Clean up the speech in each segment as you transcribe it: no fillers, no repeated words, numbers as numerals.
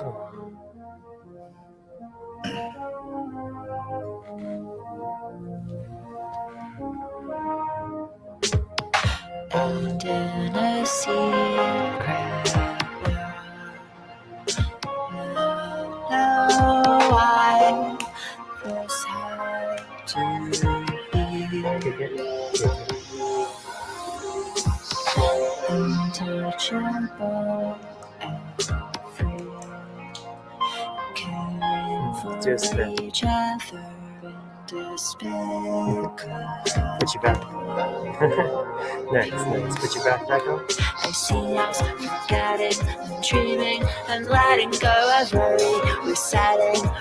And in a secret no, I just had to be untouchable and free, caring for each other in despair. Put your back. Nice. Put your back on. I see us forgetting and dreaming and letting go of worry,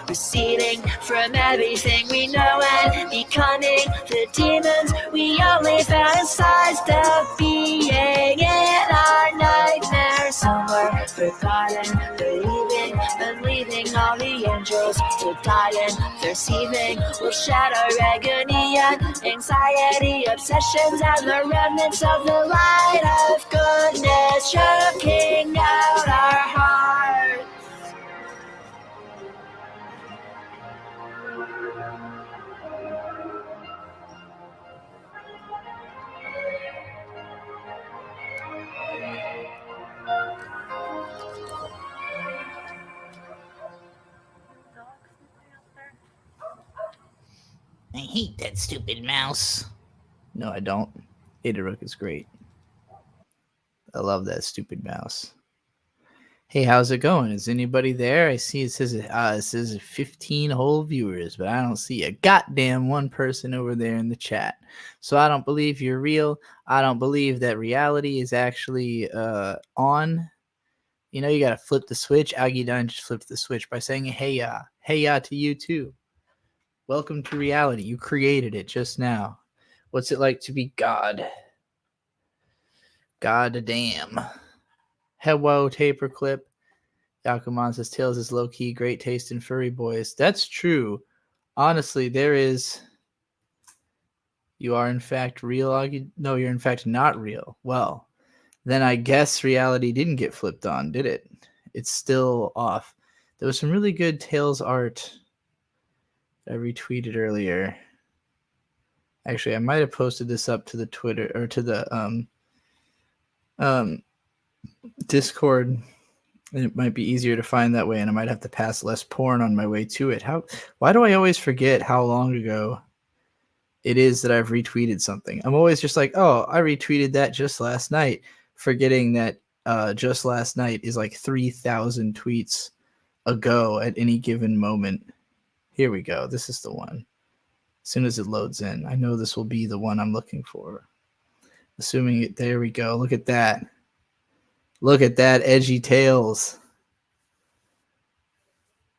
receding from everything we know and becoming the demons we only fantasized of being in our nightmare. Somewhere forgotten, believing and leaving all the angels to die in their seething will shatter agony and anxiety, obsessions and the remnants of the light of goodness choking out our hearts. I hate that stupid mouse. No, I don't. Adarook is great. I love that stupid mouse. Hey, how's it going? Is anybody there? I see it says 15 whole viewers, but I don't see a goddamn one person over there in the chat. So I don't believe you're real. I don't believe that reality is actually on. You know, you got to flip the switch. Aggie Dunn just flipped the switch by saying, hey, ya to you too. Welcome to reality. You created it just now. What's it like to be God? God damn. Hello, Taper Clip. Yakuman says Tails is low-key great taste in furry boys. That's true. Honestly, there is... You are in fact real, Augie? No, you're in fact not real. Well, then I guess reality didn't get flipped on, did it? It's still off. There was some really good Tails art I retweeted earlier. Actually, I might have posted this up to the Twitter or to the Discord, and it might be easier to find that way, and I might have to pass less porn on my way to it. Why do I always forget how long ago it is that I've retweeted something? I'm always just like, oh, I retweeted that just last night, forgetting that just last night is like 3,000 tweets ago at any given moment. Here we go. This is the one. As soon as it loads in, I know this will be the one I'm looking for. Assuming it, there we go. Look at that. Look at that edgy Tails.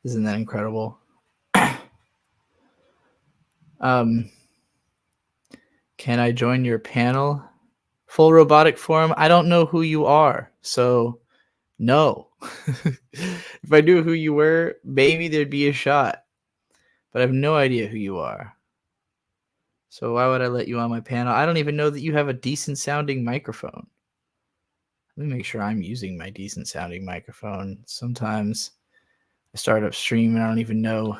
Isn't that incredible? Can I join your panel? Full robotic form? I don't know who you are, so no. If I knew who you were, maybe there'd be a shot. But I have no idea who you are. So why would I let you on my panel? I don't even know that you have a decent sounding microphone. Let me make sure I'm using my decent sounding microphone. Sometimes I start up stream and I don't even know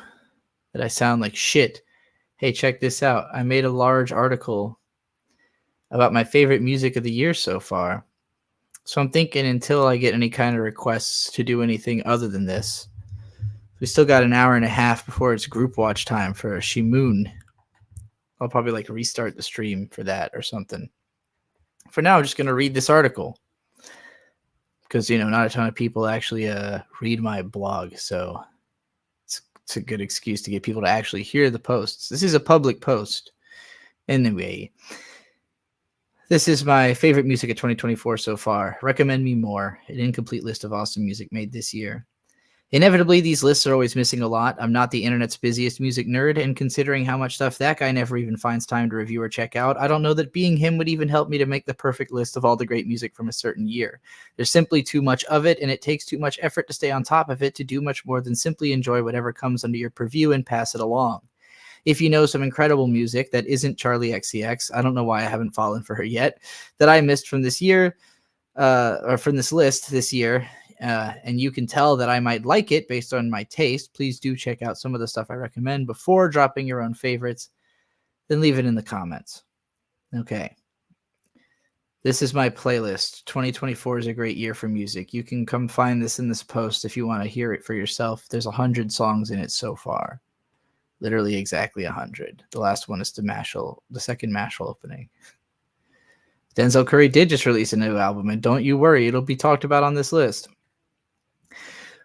that I sound like shit. Hey, check this out. I made a large article about my favorite music of the year so far. So I'm thinking until I get any kind of requests to do anything other than this, we still got an hour and a half before it's group watch time for Shimoon. I'll probably like restart the stream for that or something. For now, I'm just going to read this article because, you know, not a ton of people actually read my blog. So it's a good excuse to get people to actually hear the posts. This is a public post. Anyway, this is my favorite music of 2024 so far. Recommend me more. An incomplete list of awesome music made this year. Inevitably, these lists are always missing a lot. I'm not the internet's busiest music nerd, and considering how much stuff that guy never even finds time to review or check out, I don't know that being him would even help me to make the perfect list of all the great music from a certain year. There's simply too much of it, and it takes too much effort to stay on top of it to do much more than simply enjoy whatever comes under your purview and pass it along. If you know some incredible music that isn't Charlie XCX, I don't know why I haven't fallen for her yet, that I missed from this year, or from this list this year, and you can tell that I might like it based on my taste, please do check out some of the stuff I recommend before dropping your own favorites. Then leave it in the comments. Okay. This is my playlist. 2024 is a great year for music. You can come find this in this post if you want to hear it for yourself. There's 100 songs in it so far. Literally exactly 100. The last one is the second Mashal opening. Denzel Curry did just release a new album, and don't you worry, it'll be talked about on this list.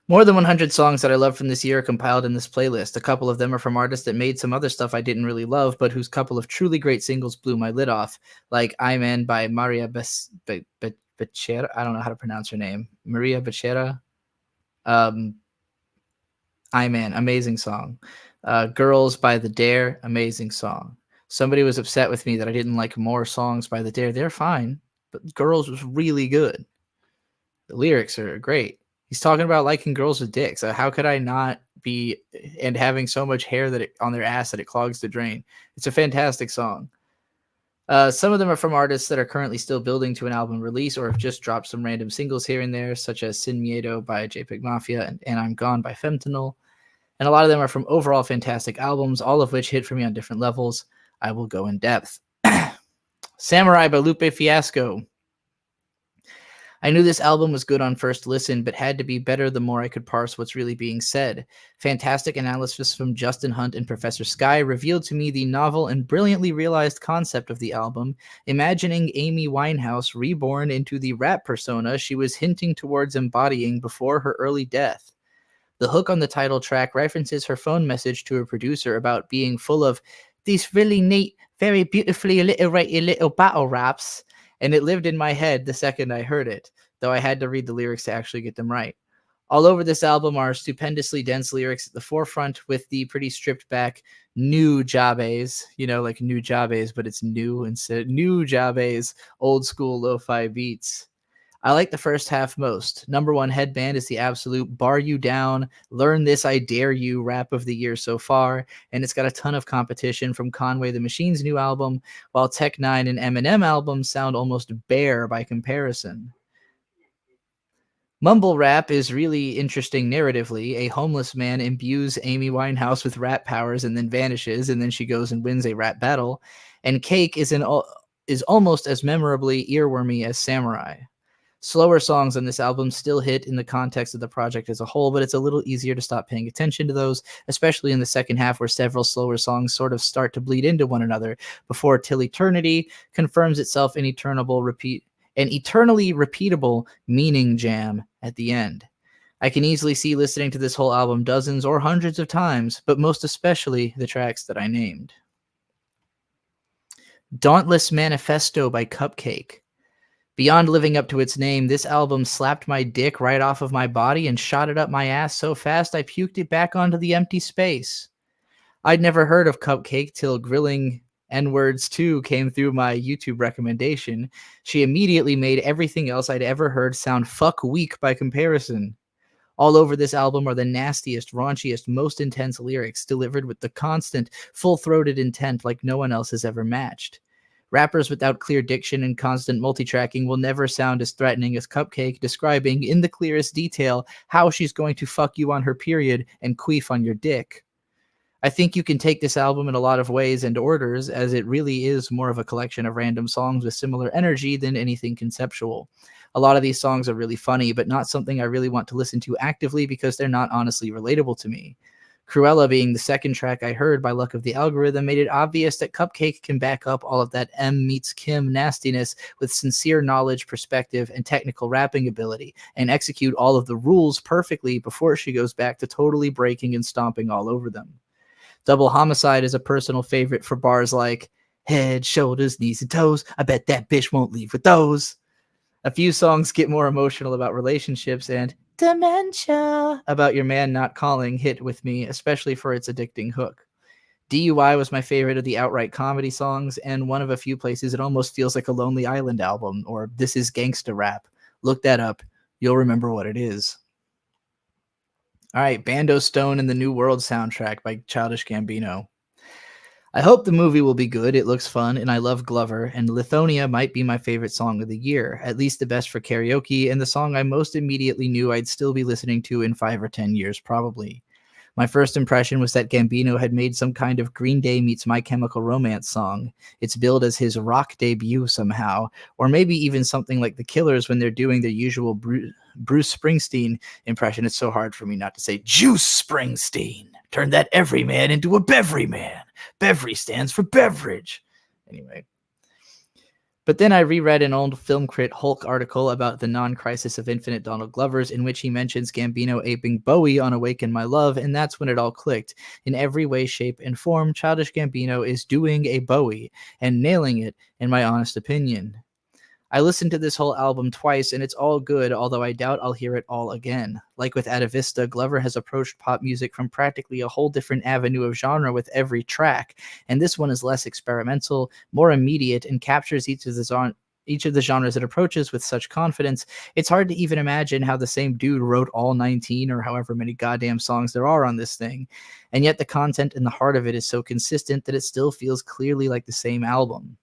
More than 100 songs that I love from this year are compiled in this playlist. A couple of them are from artists that made some other stuff I didn't really love, but whose couple of truly great singles blew my lid off, like I'm In by Maria Becerra. I don't know how to pronounce her name. Maria Becerra. I'm In, amazing song. Girls by The Dare, amazing song. Somebody was upset with me that I didn't like more songs by The Dare. They're fine, but Girls was really good. The lyrics are great. He's talking about liking girls with dicks. How could I not be, and having so much hair on their ass that it clogs the drain? It's a fantastic song. Some of them are from artists that are currently still building to an album release or have just dropped some random singles here and there, such as Sin Miedo by JPEG Mafia and I'm Gone by Fentanyl. And a lot of them are from overall fantastic albums, all of which hit for me on different levels. I will go in depth. Samurai by Lupe Fiasco. I knew this album was good on first listen, but had to be better the more I could parse what's really being said. Fantastic analysis from Justin Hunt and Professor Sky revealed to me the novel and brilliantly realized concept of the album, imagining Amy Winehouse reborn into the rap persona she was hinting towards embodying before her early death. The hook on the title track references her phone message to her producer about being full of these really neat, very beautifully alliterated little battle raps, and it lived in my head the second I heard it, though I had to read the lyrics to actually get them right. All over this album are stupendously dense lyrics at the forefront with the pretty stripped back new Jabez, like new Jabez, but it's new instead. New Jabez, old school lo-fi beats. I like the first half most. Number one headband is the absolute bar you down, learn this, I dare you rap of the year so far, and it's got a ton of competition from Conway the Machine's new album, while Tech Nine and Eminem albums sound almost bare by comparison. Mumble rap is really interesting narratively. A homeless man imbues Amy Winehouse with rap powers and then vanishes, and then she goes and wins a rap battle. And Cake is almost as memorably earwormy as Samurai. Slower songs on this album still hit in the context of the project as a whole, but it's a little easier to stop paying attention to those, especially in the second half where several slower songs sort of start to bleed into one another before Till Eternity confirms itself an eternally repeatable meaning jam at the end. I can easily see listening to this whole album dozens or hundreds of times, but most especially the tracks that I named. Dauntless Manifesto by Cupcake. Beyond living up to its name, this album slapped my dick right off of my body and shot it up my ass so fast I puked it back onto the empty space. I'd never heard of Cupcake till Grilling N-Words 2 came through my YouTube recommendation. She immediately made everything else I'd ever heard sound fuck weak by comparison. All over this album are the nastiest, raunchiest, most intense lyrics delivered with the constant, full-throated intent like no one else has ever matched. Rappers without clear diction and constant multitracking will never sound as threatening as Cupcake describing in the clearest detail how she's going to fuck you on her period and queef on your dick. I think you can take this album in a lot of ways and orders, as it really is more of a collection of random songs with similar energy than anything conceptual. A lot of these songs are really funny, but not something I really want to listen to actively because they're not honestly relatable to me. Cruella being the second track I heard by luck of the algorithm made it obvious that Cupcake can back up all of that M meets Kim nastiness with sincere knowledge, perspective, and technical rapping ability, and execute all of the rules perfectly before she goes back to totally breaking and stomping all over them. Double Homicide is a personal favorite for bars like head, shoulders, knees, and toes. I bet that bitch won't leave with those. A few songs get more emotional about relationships, and Dementia about your man not calling hit with me, especially for its addicting hook. DUI was my favorite of the outright comedy songs, and one of a few places it almost feels like a Lonely Island album, or This Is Gangsta Rap. Look that up. You'll remember what it is. All right, Bando Stone and the New World soundtrack by Childish Gambino. I hope the movie will be good. It looks fun, and I love Glover, and Lithonia might be my favorite song of the year, at least the best for karaoke, and the song I most immediately knew I'd still be listening to in 5 or 10 years, probably. My first impression was that Gambino had made some kind of Green Day meets My Chemical Romance song. It's billed as his rock debut somehow, or maybe even something like The Killers when they're doing their usual Bruce Springsteen impression. It's so hard for me not to say Juice Springsteen. Turn that everyman into a bevery man. Bevery stands for beverage. Anyway. But then I reread an old Film Crit Hulk article about the non-Crisis of Infinite Donald Glovers, in which he mentions Gambino aping Bowie on Awaken My Love, and that's when it all clicked. In every way, shape, and form, Childish Gambino is doing a Bowie, and nailing it, in my honest opinion. I listened to this whole album twice, and it's all good, although I doubt I'll hear it all again. Like with Atavista, Glover has approached pop music from practically a whole different avenue of genre with every track, and this one is less experimental, more immediate, and captures each of the genres it approaches with such confidence. It's hard to even imagine how the same dude wrote all 19 or however many goddamn songs there are on this thing, and yet the content and the heart of it is so consistent that it still feels clearly like the same album.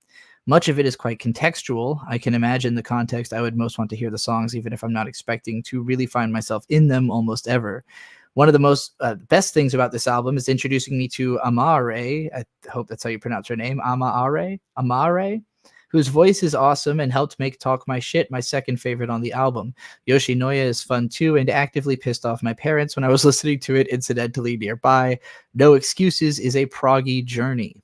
Much of it is quite contextual. I can imagine the context I would most want to hear the songs, even if I'm not expecting to really find myself in them almost ever. One of the most best things about this album is introducing me to Amare. I hope that's how you pronounce her name. Amare, whose voice is awesome and helped make Talk My Shit my second favorite on the album. Yoshinoya is fun too and actively pissed off my parents when I was listening to it incidentally nearby. No Excuses is a proggy journey.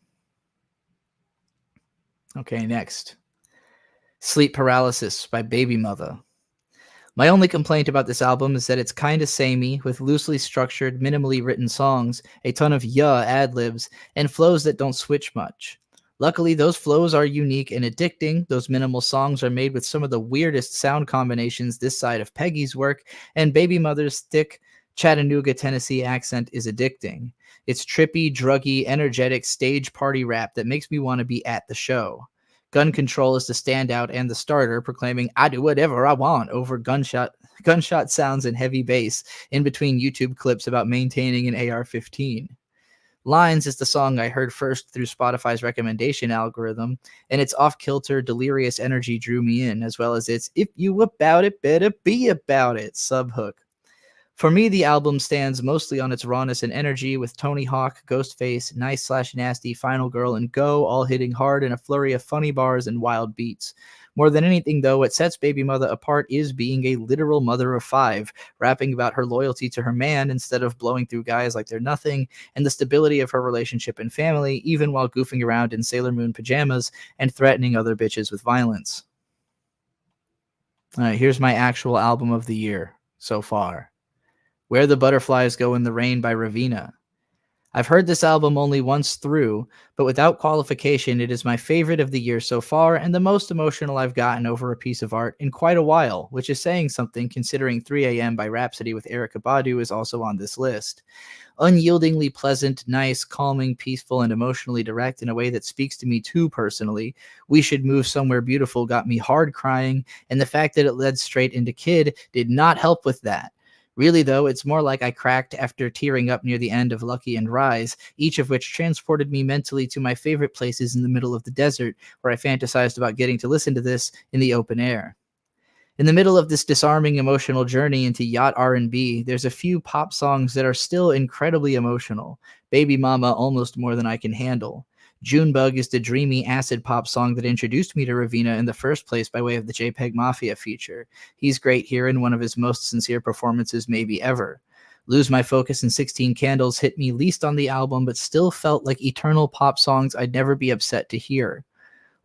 Okay, next. Sleep Paralysis by Baby Mother. My only complaint about this album is that it's kinda samey, with loosely structured, minimally written songs, a ton of ad-libs, and flows that don't switch much. Luckily, those flows are unique and addicting. Those minimal songs are made with some of the weirdest sound combinations this side of Peggy's work, and Baby Mother's thick Chattanooga, Tennessee accent is addicting. It's trippy, druggy, energetic stage party rap that makes me want to be at the show. Gun Control is the standout and the starter, proclaiming "I do whatever I want" over gunshot sounds and heavy bass in between YouTube clips about maintaining an AR-15. Lines is the song I heard first through Spotify's recommendation algorithm, and its off-kilter, delirious energy drew me in, as well as its "if you about it, better be about it" sub-hook. For me, the album stands mostly on its rawness and energy, with Tony Hawk, Ghostface, Nice/Nasty, Final Girl, and Go all hitting hard in a flurry of funny bars and wild beats. More than anything, though, what sets Baby Mother apart is being a literal mother of 5, rapping about her loyalty to her man instead of blowing through guys like they're nothing, and the stability of her relationship and family, even while goofing around in Sailor Moon pajamas and threatening other bitches with violence. All right, here's my actual album of the year so far. Where the Butterflies Go in the Rain by Raveena. I've heard this album only once through, but without qualification, it is my favorite of the year so far and the most emotional I've gotten over a piece of art in quite a while, which is saying something considering 3 AM by Rhapsody with Erykah Badu is also on this list. Unyieldingly pleasant, nice, calming, peaceful, and emotionally direct in a way that speaks to me too personally. We Should Move Somewhere Beautiful got me hard crying, and the fact that it led straight into Kid did not help with that. Really, though, it's more like I cracked after tearing up near the end of Lucky and Rise, each of which transported me mentally to my favorite places in the middle of the desert, where I fantasized about getting to listen to this in the open air. In the middle of this disarming emotional journey into yacht R&B, there's a few pop songs that are still incredibly emotional. Baby Mama, almost more than I can handle. Junebug is the dreamy acid pop song that introduced me to Raveena in the first place by way of the JPEG Mafia feature. He's great here in one of his most sincere performances maybe ever. Lose My Focus and 16 Candles hit me least on the album, but still felt like eternal pop songs I'd never be upset to hear.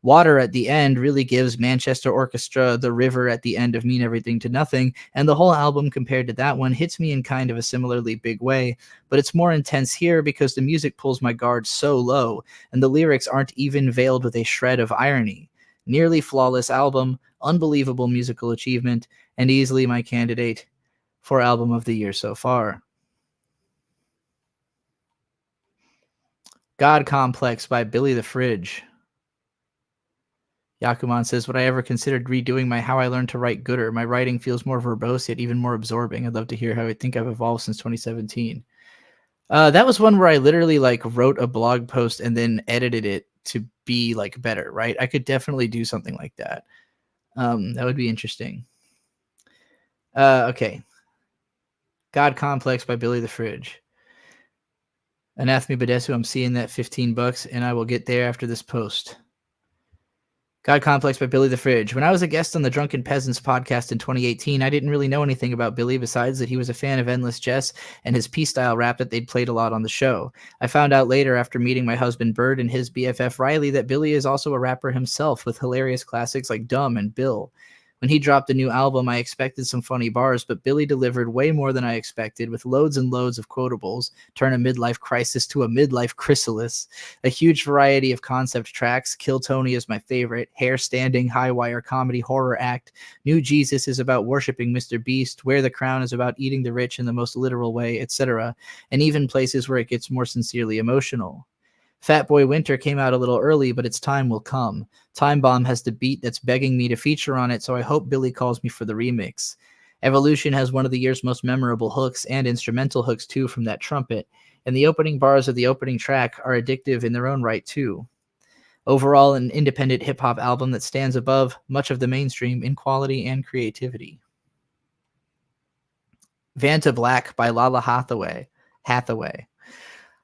Water at the end really gives Manchester Orchestra The River at the end of Mean Everything to Nothing, and the whole album compared to that one hits me in kind of a similarly big way, but it's more intense here because the music pulls my guard so low, and the lyrics aren't even veiled with a shred of irony. Nearly flawless album, unbelievable musical achievement, and easily my candidate for album of the year so far. God Complex by Billy the Fridge. Yakuman says, would I ever considered redoing my How I Learned to Write Gooder? My writing feels more verbose, yet even more absorbing. I'd love to hear how I think I've evolved since 2017. That was one where I literally like wrote a blog post and then edited it to be like better, right? I could definitely do something like that. That would be interesting. Okay. God Complex by Billy the Fridge. Anathema Badesu, I'm seeing that $15 and I will get there after this post. God Complex by Billy the Fridge. When I was a guest on the Drunken Peasants podcast in 2018, I didn't really know anything about Billy besides that he was a fan of Endless Jess and his P-style rap that they'd played a lot on the show. I found out later after meeting my husband Bird and his BFF Riley that Billy is also a rapper himself with hilarious classics like Dumb and Bill. When he dropped a new album, I expected some funny bars, but Billy delivered way more than I expected with loads and loads of quotables, turn a midlife crisis to a midlife chrysalis, a huge variety of concept tracks. Kill Tony is my favorite, Hair Standing, High Wire comedy horror act, New Jesus is about worshipping Mr. Beast, Wear the Crown is about eating the rich in the most literal way, etc., and even places where it gets more sincerely emotional. Fat Boy Winter came out a little early, but its time will come. Time Bomb has the beat that's begging me to feature on it, so I hope Billy calls me for the remix. Evolution has one of the year's most memorable hooks and instrumental hooks too from that trumpet, and the opening bars of the opening track are addictive in their own right too. Overall, an independent hip-hop album that stands above much of the mainstream in quality and creativity. Vanta Black by Lala Hathaway.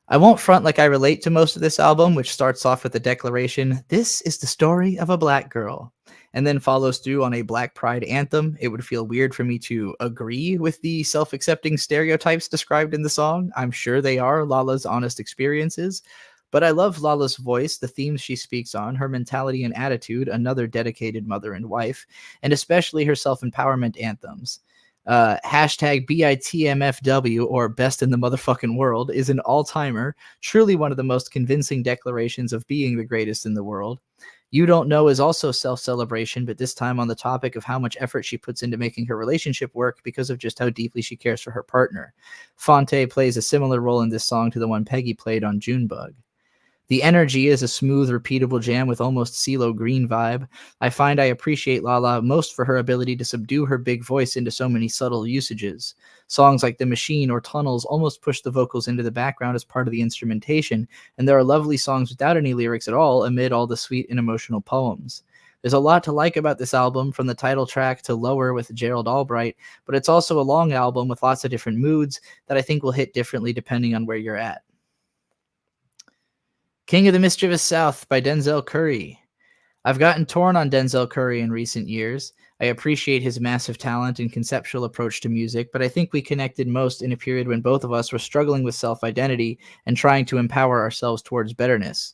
I won't front like I relate to most of this album, which starts off with the declaration, "This is the story of a black girl," and then follows through on a Black Pride anthem. It would feel weird for me to agree with the self-accepting stereotypes described in the song. I'm sure they are Lala's honest experiences, but I love Lala's voice, the themes she speaks on, her mentality and attitude, another dedicated mother and wife, and especially her self-empowerment anthems. Hashtag BITMFW, or best in the motherfucking world, is an all-timer, truly one of the most convincing declarations of being the greatest in the world. You Don't Know is also self-celebration, but this time on the topic of how much effort she puts into making her relationship work because of just how deeply she cares for her partner. Fonte plays a similar role in this song to the one Peggy played on Junebug. The Energy is a smooth, repeatable jam with almost CeeLo Green vibe. I find I appreciate Lala most for her ability to subdue her big voice into so many subtle usages. Songs like The Machine or Tunnels almost push the vocals into the background as part of the instrumentation, and there are lovely songs without any lyrics at all amid all the sweet and emotional poems. There's a lot to like about this album, from the title track to Lower with Gerald Albright, but it's also a long album with lots of different moods that I think will hit differently depending on where you're at. King of the Mischievous South by Denzel Curry. I've gotten torn on Denzel Curry in recent years. I appreciate his massive talent and conceptual approach to music, but I think we connected most in a period when both of us were struggling with self-identity and trying to empower ourselves towards betterness.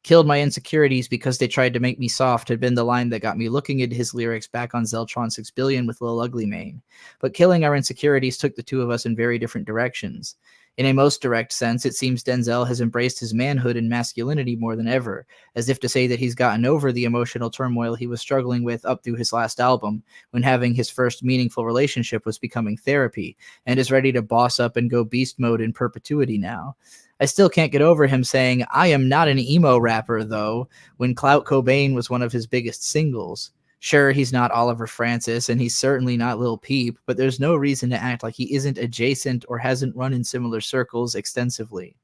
Killed my insecurities because they tried to make me soft had been the line that got me looking at his lyrics back on Zeltron 6 Billion with Lil Ugly Mane. But killing our insecurities took the two of us in very different directions. In a most direct sense, it seems Denzel has embraced his manhood and masculinity more than ever, as if to say that he's gotten over the emotional turmoil he was struggling with up through his last album, when having his first meaningful relationship was becoming therapy, and is ready to boss up and go beast mode in perpetuity now. I still can't get over him saying, "I am not an emo rapper, though," when Clout Cobain was one of his biggest singles. Sure, he's not Oliver Francis, and he's certainly not Lil Peep, but there's no reason to act like he isn't adjacent or hasn't run in similar circles extensively.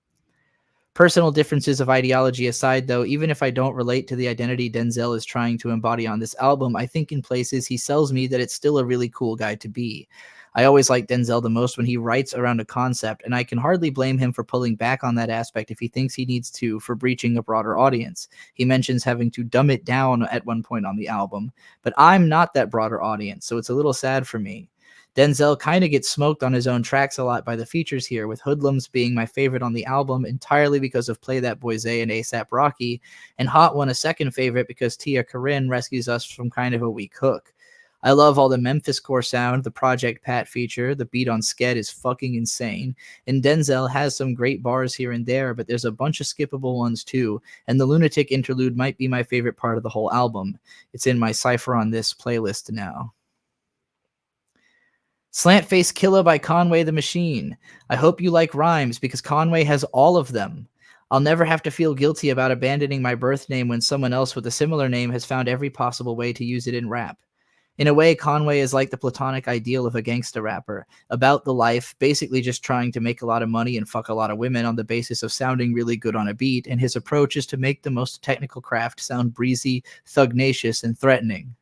Personal differences of ideology aside, though, even if I don't relate to the identity Denzel is trying to embody on this album, I think in places he sells me that it's still a really cool guy to be. I always like Denzel the most when he writes around a concept, and I can hardly blame him for pulling back on that aspect if he thinks he needs to for breaching a broader audience. He mentions having to dumb it down at one point on the album, but I'm not that broader audience, so it's a little sad for me. Denzel kind of gets smoked on his own tracks a lot by the features here, with Hoodlums being my favorite on the album entirely because of Play That Boy Zay and A$AP Rocky, and Hot One a second favorite because Tia Corinne rescues us from kind of a weak hook. I love all the Memphis core sound, the Project Pat feature, the beat on Sked is fucking insane, and Denzel has some great bars here and there, but there's a bunch of skippable ones too, and the Lunatic interlude might be my favorite part of the whole album. It's in my Cypher on This playlist now. Slant Face Killa by Conway the Machine. I hope you like rhymes because Conway has all of them. I'll never have to feel guilty about abandoning my birth name when someone else with a similar name has found every possible way to use it in rap. In a way, Conway is like the platonic ideal of a gangsta rapper, about the life, basically just trying to make a lot of money and fuck a lot of women on the basis of sounding really good on a beat, and his approach is to make the most technical craft sound breezy, thugnacious, and threatening.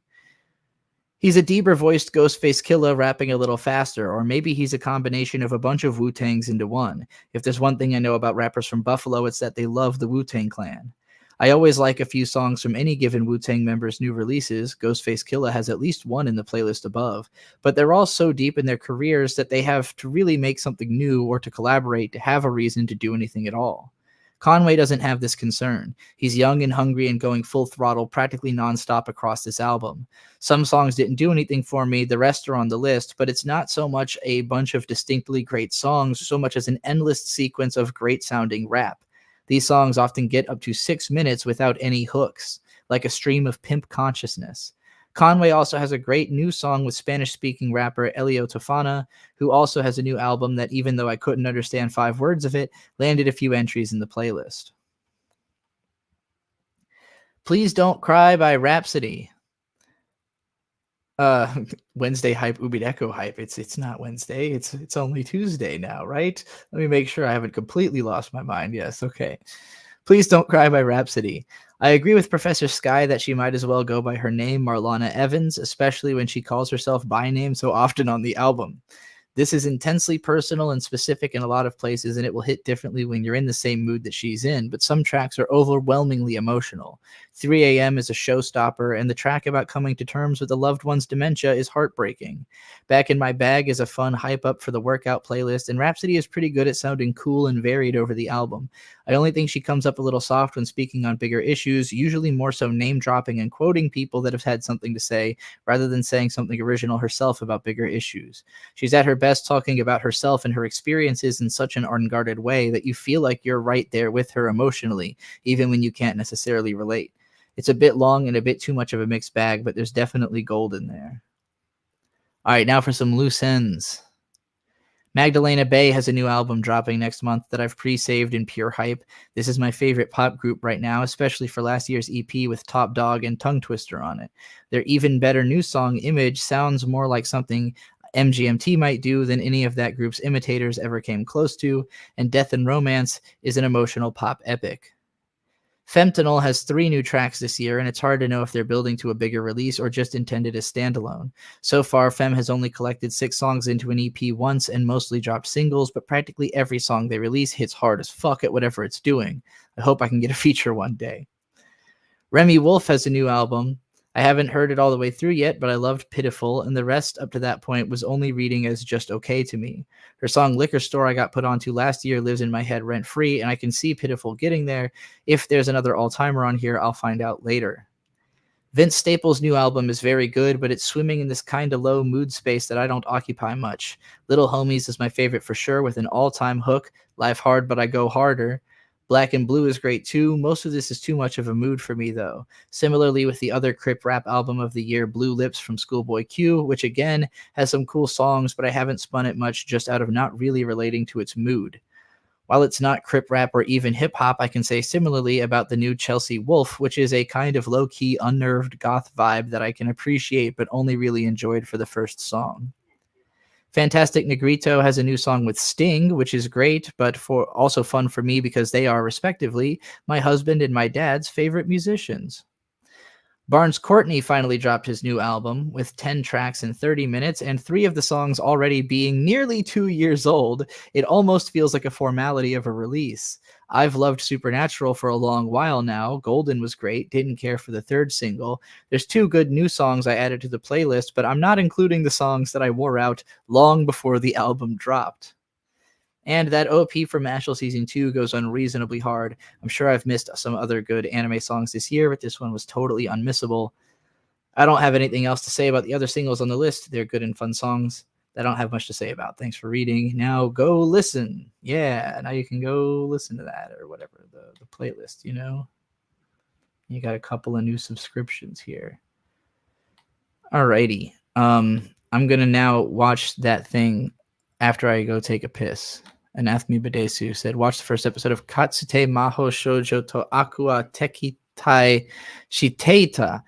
He's a deeper-voiced Ghostface Killah rapping a little faster, or maybe he's a combination of a bunch of Wu-Tangs into one. If there's one thing I know about rappers from Buffalo, it's that they love the Wu-Tang Clan. I always like a few songs from any given Wu-Tang member's new releases. Ghostface Killah has at least one in the playlist above, but they're all so deep in their careers that they have to really make something new or to collaborate to have a reason to do anything at all. Conway doesn't have this concern. He's young and hungry and going full throttle practically nonstop across this album. Some songs didn't do anything for me, the rest are on the list, but it's not so much a bunch of distinctly great songs so much as an endless sequence of great sounding rap. These songs often get up to 6 minutes without any hooks, like a stream of pimp consciousness. Conway also has a great new song with Spanish-speaking rapper Elio Tofana, who also has a new album that, even though I couldn't understand 5 words of it, landed a few entries in the playlist. Please Don't Cry by Rhapsody. Wednesday hype, Ubideko hype. It's not Wednesday. It's only Tuesday now, right? Let me make sure I haven't completely lost my mind. Yes, okay. Please Don't Cry by Rhapsody. I agree with Professor Sky that she might as well go by her name, Marlana Evans, especially when she calls herself by name so often on the album. This is intensely personal and specific in a lot of places, and it will hit differently when you're in the same mood that she's in, but some tracks are overwhelmingly emotional. 3 a.m. is a showstopper, and the track about coming to terms with a loved one's dementia is heartbreaking. Back in My Bag is a fun hype-up for the workout playlist, and Rhapsody is pretty good at sounding cool and varied over the album. I only think she comes up a little soft when speaking on bigger issues, usually more so name-dropping and quoting people that have had something to say, rather than saying something original herself about bigger issues. She's at her best talking about herself and her experiences in such an unguarded way that you feel like you're right there with her emotionally, even when you can't necessarily relate. It's a bit long and a bit too much of a mixed bag, but there's definitely gold in there. All right, now for some loose ends. Magdalena Bay has a new album dropping next month that I've pre-saved in pure hype. This is my favorite pop group right now, especially for last year's EP with Top Dog and Tongue Twister on it. Their even better new song, Image, sounds more like something MGMT might do than any of that group's imitators ever came close to, and Death and Romance is an emotional pop epic. Fentanyl has 3 new tracks this year, and it's hard to know if they're building to a bigger release or just intended as standalone. So far, Fem has only collected 6 songs into an EP once and mostly dropped singles, but practically every song they release hits hard as fuck at whatever it's doing. I hope I can get a feature one day. Remy Wolf has a new album. I haven't heard it all the way through yet, but I loved Pitiful, and the rest up to that point was only reading as just okay to me. Her song Liquor Store I got put onto last year lives in my head rent-free, and I can see Pitiful getting there. If there's another all-timer on here, I'll find out later. Vince Staples' new album is very good, but it's swimming in this kind of low mood space that I don't occupy much. Little Homies is my favorite for sure, with an all-time hook, Life Hard But I Go Harder. Black and Blue is great too. Most of this is too much of a mood for me, though. Similarly with the other Crip rap album of the year, Blue Lips from Schoolboy Q, which again has some cool songs, but I haven't spun it much just out of not really relating to its mood. While it's not Crip rap or even hip-hop, I can say similarly about the new Chelsea Wolf, which is a kind of low-key, unnerved goth vibe that I can appreciate but only really enjoyed for the first song. Fantastic Negrito has a new song with Sting, which is great, but also fun for me because they are, respectively, my husband and my dad's favorite musicians. Barnes Courtney finally dropped his new album with 10 tracks in 30 minutes, and 3 of the songs already being nearly 2 years old. It almost feels like a formality of a release. I've loved Supernatural for a long while now. Golden was great, didn't care for the 3rd single. There's 2 good new songs I added to the playlist, but I'm not including the songs that I wore out long before the album dropped. And that OP from Mashal Season 2 goes unreasonably hard. I'm sure I've missed some other good anime songs this year, but this one was totally unmissable. I don't have anything else to say about the other singles on the list. They're good and fun songs that I don't have much to say about. Thanks for reading. Now go listen. Yeah, now you can go listen to that or whatever, the playlist, you know? You got a couple of new subscriptions here. Alrighty. I'm going to now watch that thing after I go take a piss. Anathemi Badesu said, watch the first episode of Katsute Maho Shoujo to Aqua Tekitai Shiteita.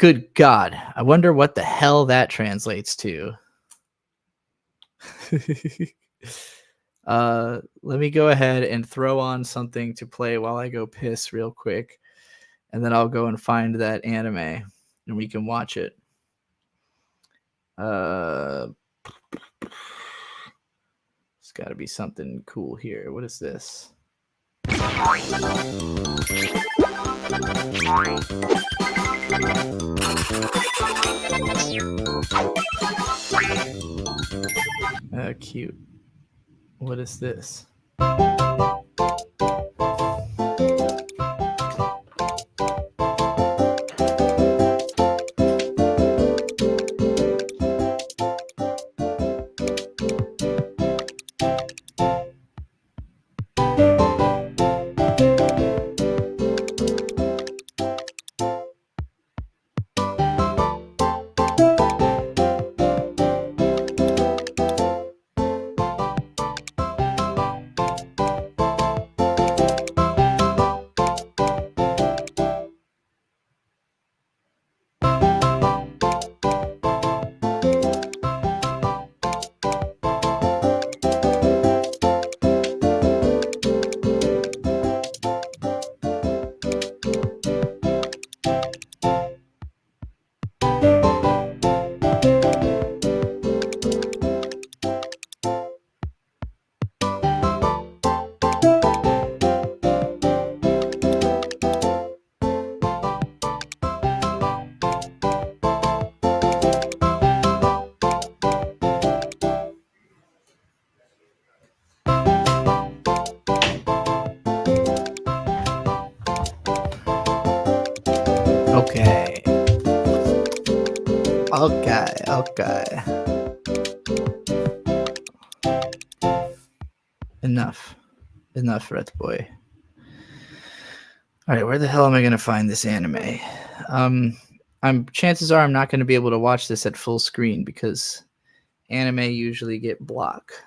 Good God. I wonder what the hell that translates to. Let me go ahead and throw on something to play while I go piss real quick. And then I'll go and find that anime and we can watch it. It's got to be something cool here. What is this? Cute. What is this? Okay. Enough, Red Boy. All right, where the hell am I going to find this anime? Chances are I'm not going to be able to watch this at full screen because anime usually get blocked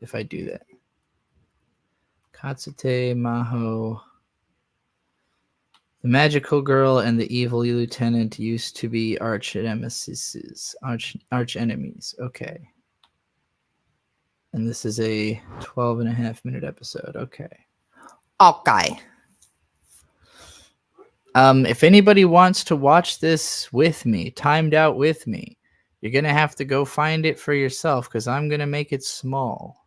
if I do that. Katsute Maho. The magical girl and the evil lieutenant used to be arch enemies. Okay. And this is a 12.5-minute episode. Okay. If anybody wants to watch this with me, timed out with me, you're going to have to go find it for yourself because I'm going to make it small.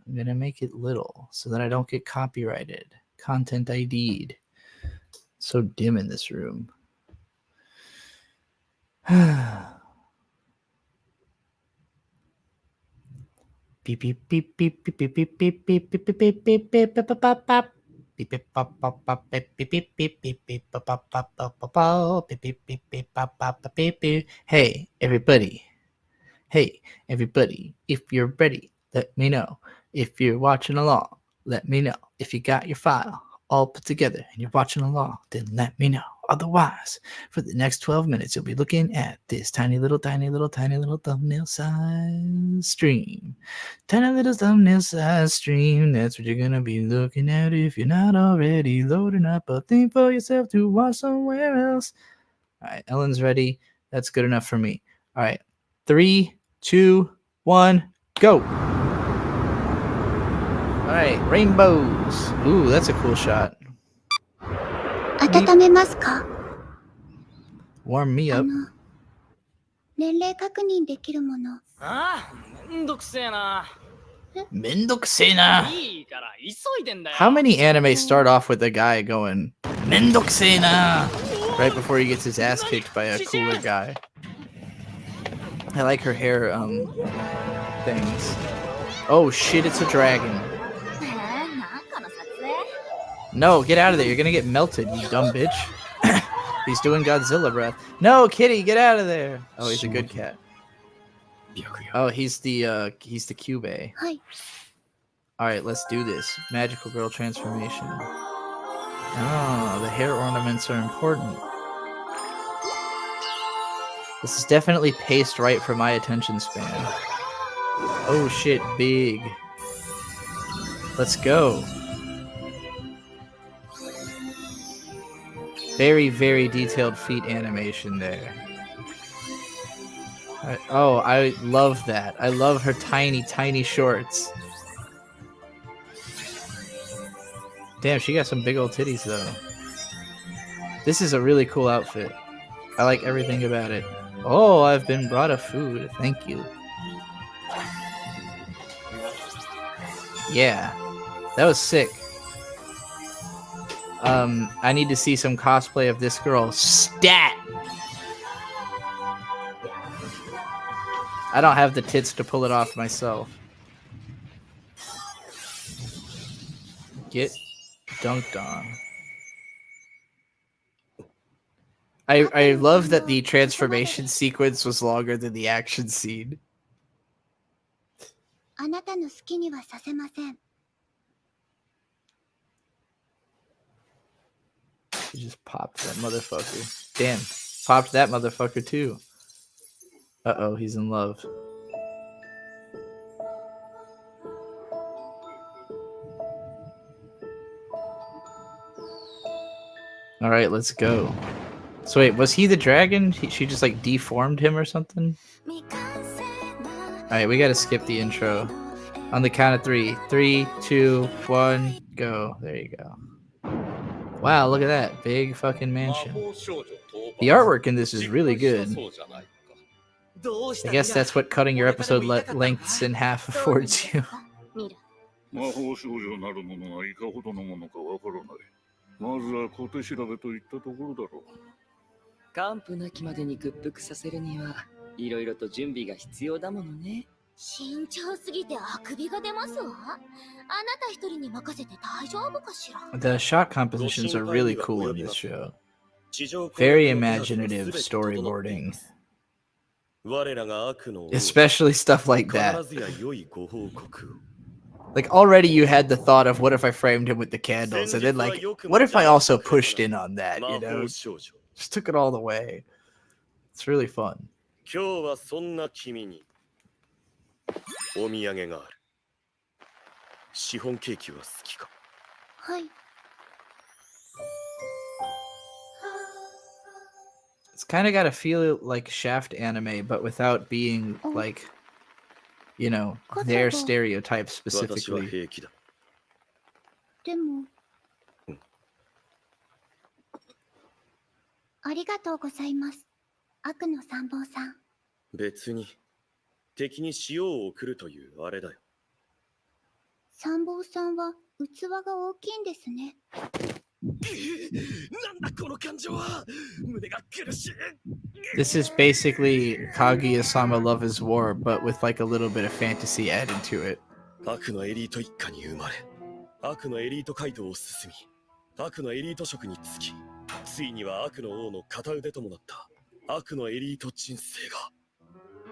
I'm going to make it little so that I don't get copyrighted. Content ID'd. It's so dim in this room. Beep beep beep beep beep beep beep beep beep beep beep beep beep beep beep pop pop beep beep pop pop pop beep beep beep beep beep beep pop pop pop pop pop beep beep beep beep pop pop beep beep. Hey everybody, if you're ready, let me know. If you're watching along, let me know. If you got your file all put together and you're watching along, then let me know. Otherwise, for the next 12 minutes, you'll be looking at this tiny little thumbnail size stream. Tiny little thumbnail size stream. That's what you're going to be looking at if you're not already loading up a thing for yourself to watch somewhere else. All right, Ellen's ready. That's good enough for me. All right, 3, 2, 1, go. All right, rainbows. Ooh, that's a cool shot. 温めますか? Warm me up. 年齢確認できるもの。ああ、めんどくせえな。めんどくせえな。いいから急いでんだよ。 How many anime start off with a guy going, めんどくせえな, right before he gets his ass kicked by a cooler guy? I like her hair things. Oh shit, it's a dragon. No, get out of there. You're gonna get melted, you dumb bitch. He's doing Godzilla breath. No, kitty, get out of there. Oh, he's a good cat. Oh, he's the Kyubey. Hi. Alright, let's do this. Magical girl transformation. Oh, the hair ornaments are important. This is definitely paced right for my attention span. Oh shit, big. Let's go. Very, very detailed feet animation there. I love that. I love her tiny, tiny shorts. Damn, she got some big old titties, though. This is a really cool outfit. I like everything about it. Oh, I've been brought a food. Thank you. Yeah, that was sick. I need to see some cosplay of this girl. Stat! I don't have the tits to pull it off myself. Get dunked on. I love that the transformation sequence was longer than the action scene. あなたの好きにはさせません。 He just popped that motherfucker. Damn. Popped that motherfucker too. Uh-oh, he's in love. Alright, let's go. So wait, was he the dragon? She just like deformed him or something? Alright, we gotta skip the intro. On the count of 3. 3, 2, 1, go. There you go. Wow, look at that. Big fucking mansion. The artwork in this is really good. I guess that's what cutting your episode lengths in half affords you. 魔法少女なるものがいかほどのものかわからない。まずは小手調べといったところだろう。完膚なきまでに屈服させるにはいろいろと準備が必要だものね。慎重すぎてあくびが出ますわ。あなた一人に任せて大丈夫かしら。 The shot compositions are really cool in this show. Very imaginative storyboarding. Especially stuff like that. Like already you had the thought of what if I framed him with the candles, and then like what if I also pushed in on that, you know? Just took it all the way. It's really fun. 今日はそんな君にお土産がある。シフォンケーキは好きか？はい。 It's kind of got to feel like Shaft anime, but without being like, you know, their stereotypes 私は specifically. 平気だ。でも。ありがとうございます。悪の参謀さん。別に敵に塩を送るというあれだよ。参謀さんは器が大きいんですね。なんだこの感情は。胸が苦しい。 This is basically Kaguya-sama Love is War, but with like a little bit of fantasy added to it. 悪のエリート一家に生まれ、悪のエリート街道を進み、悪のエリート職に就き、ついには悪の王の片腕ともなった悪のエリート人生が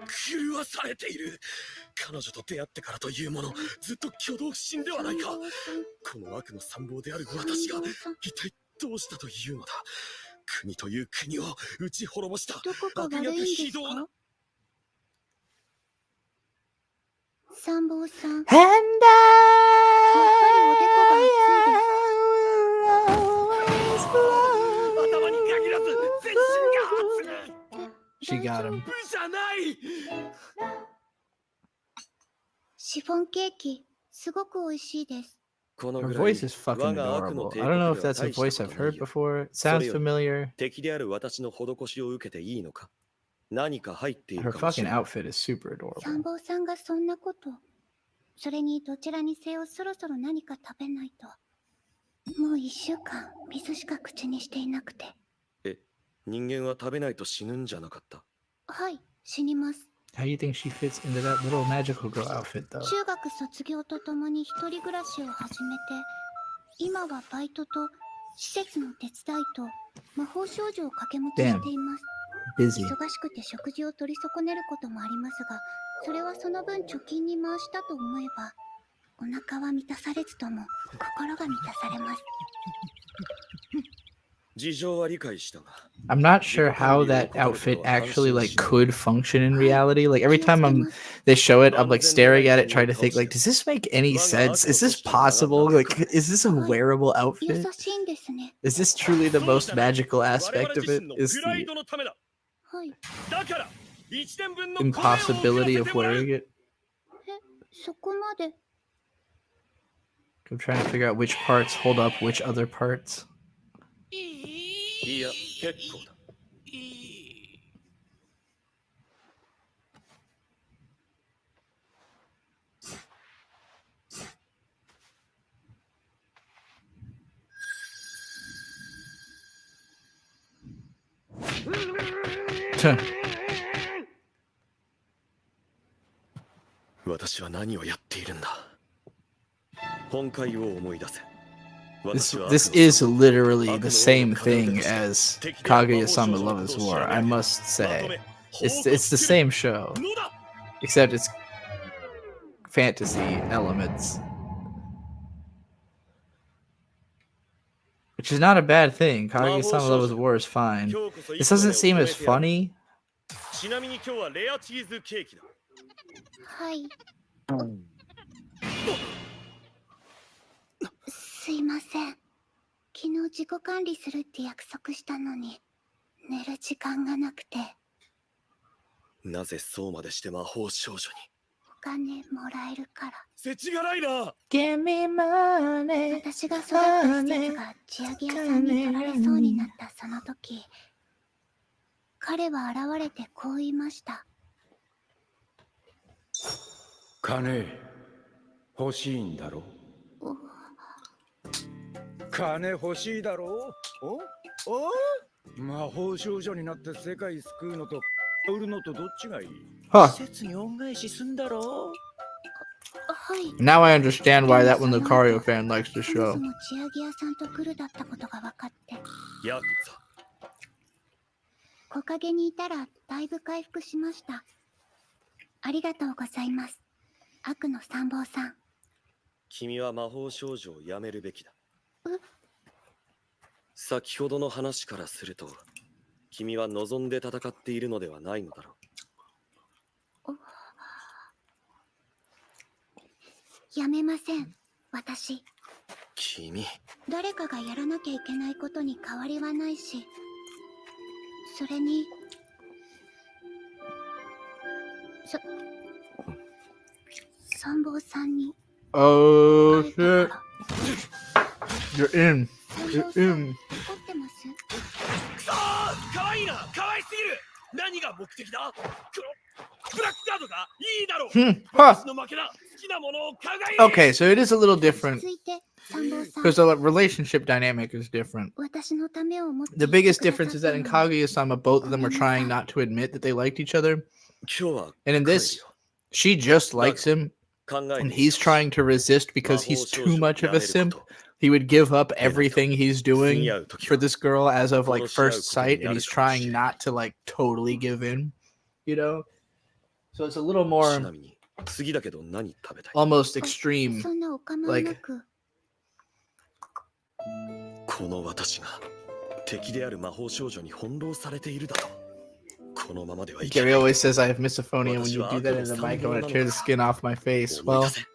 狂わされている。彼女と出会ってからというもの、ずっと挙動不審ではないか。この悪の参謀である私が一体どうしたというのだ。国という国を打ち滅ぼしたどこか悪悪いんです逆非道な。か？参謀さん。 And やっぱりおでこが頭に限らず全身が熱い。 she got him. じゃない。シフォンケーキ、すごく美味しいです。 この Her ぐらい voice is fucking 我が悪の adorable. 帝 I 国 don't で know は if that's a 大した voice こ I've とない heard よ。 before. It そ sounds れより familiar. 敵である私の施しを受けていいのか。何か入ってい Her るかもし fucking れない。 outfit is super adorable. 参謀さんがそんなこと。それにどちらにせよそろそろ何か食べないと。もう1週間、水しか口にしていなくて。え、人間は食べないと死ぬんじゃなかった。はい、死にます。 How do you think she fits into that little magical girl outfit, though? 中学卒業とともに一人暮らしを始めて、今はバイトと施設の手伝いと魔法少女を掛け持ちしています。 Busy. 忙しくて食事を取り損ねることもありますが、それはその分貯金に回したと思えば、お腹は満たされずとも心が満たされます。事情は理解したが、 I'm not sure how that outfit actually like could function in reality. Like every time they show it, I'm like staring at it, trying to think like, does this make any sense? Is this possible? Like, is this a wearable 優 outfit? しいんですね。 Is this truly the そう most じゃない magical 我々 aspect of 自 it? 身の Is プライ the ドのためだ。はい。だから1年分の米を送ら impossibility せ of てもらう。 wearing it? そこまで。 I'm trying to figure out which parts hold up which other parts. いや、結構だ。 私は何をやっているんだ。本会を思い出せ。 This is literally the same thing as Kaguya-sama Love is War, I must say. It's the same show, except it's fantasy elements. Which is not a bad thing. Kaguya-sama Love is War is fine. This doesn't seem as funny. ちなみに今日はレアチーズケーキだ。 はい。すいません。昨日自己管理するって約束したのに、寝る時間がなくて、なぜそうまでして魔法少女に。お金もらえるから。世知がないな。 Give me money. 私が育った施設が地上げ屋さんに取られそうになったその時、彼は現れてこう言いました。金欲しいんだろ。金欲しいだろ。お魔法少女になって世界救うのと売るのとどっちがいい？ Huh. 施設に恩返しすんだろ。はい。 Now I understand why that one Lucario fan likes the そも show. そも地上げ屋さんとグルだったことが分かって、やっさ。 木陰にいたらだいぶ回復しました。ありがとうございます。悪の参謀さん。君は魔法少女をやめるべきだ。え？先ほどの話からすると、君は望んで戦っているのではないのだろう。やめません。私。君。誰かがやらなきゃいけないことに変わりはないし、それに参謀さんに Oh 会えた shit. から。 You're in. 参 You're 謀さん in. 怒ってます？くそー、かわいいな、かわいすぎる。何が目的だ。ブラックカードがいいだろう。 Huh. 私の負けだ。好きなものを輝い。 Okay, so it is a little different 続いて参謀さん。 because the relationship dynamic is different. 私のためを思って The biggest difference is that in Kaguya-sama, both of them are trying not to admit that they liked each other. 今日は And in this, she just likes him, 考え and て he's trying to resist because he's too much of a simp. He would give up everything he's doing for this girl as of like first sight, and he's trying not to like totally give in, you know? So it's a little ち more なみに次だけど何食べたい？ almost extreme. そんなお構いなく。この私が敵である魔法少女に翻弄されているだと。このままではいけ Gary ない。 always says I have misophonia. When you do that in the mic, I want to tear the skin off my face. 思い Well, 出せ。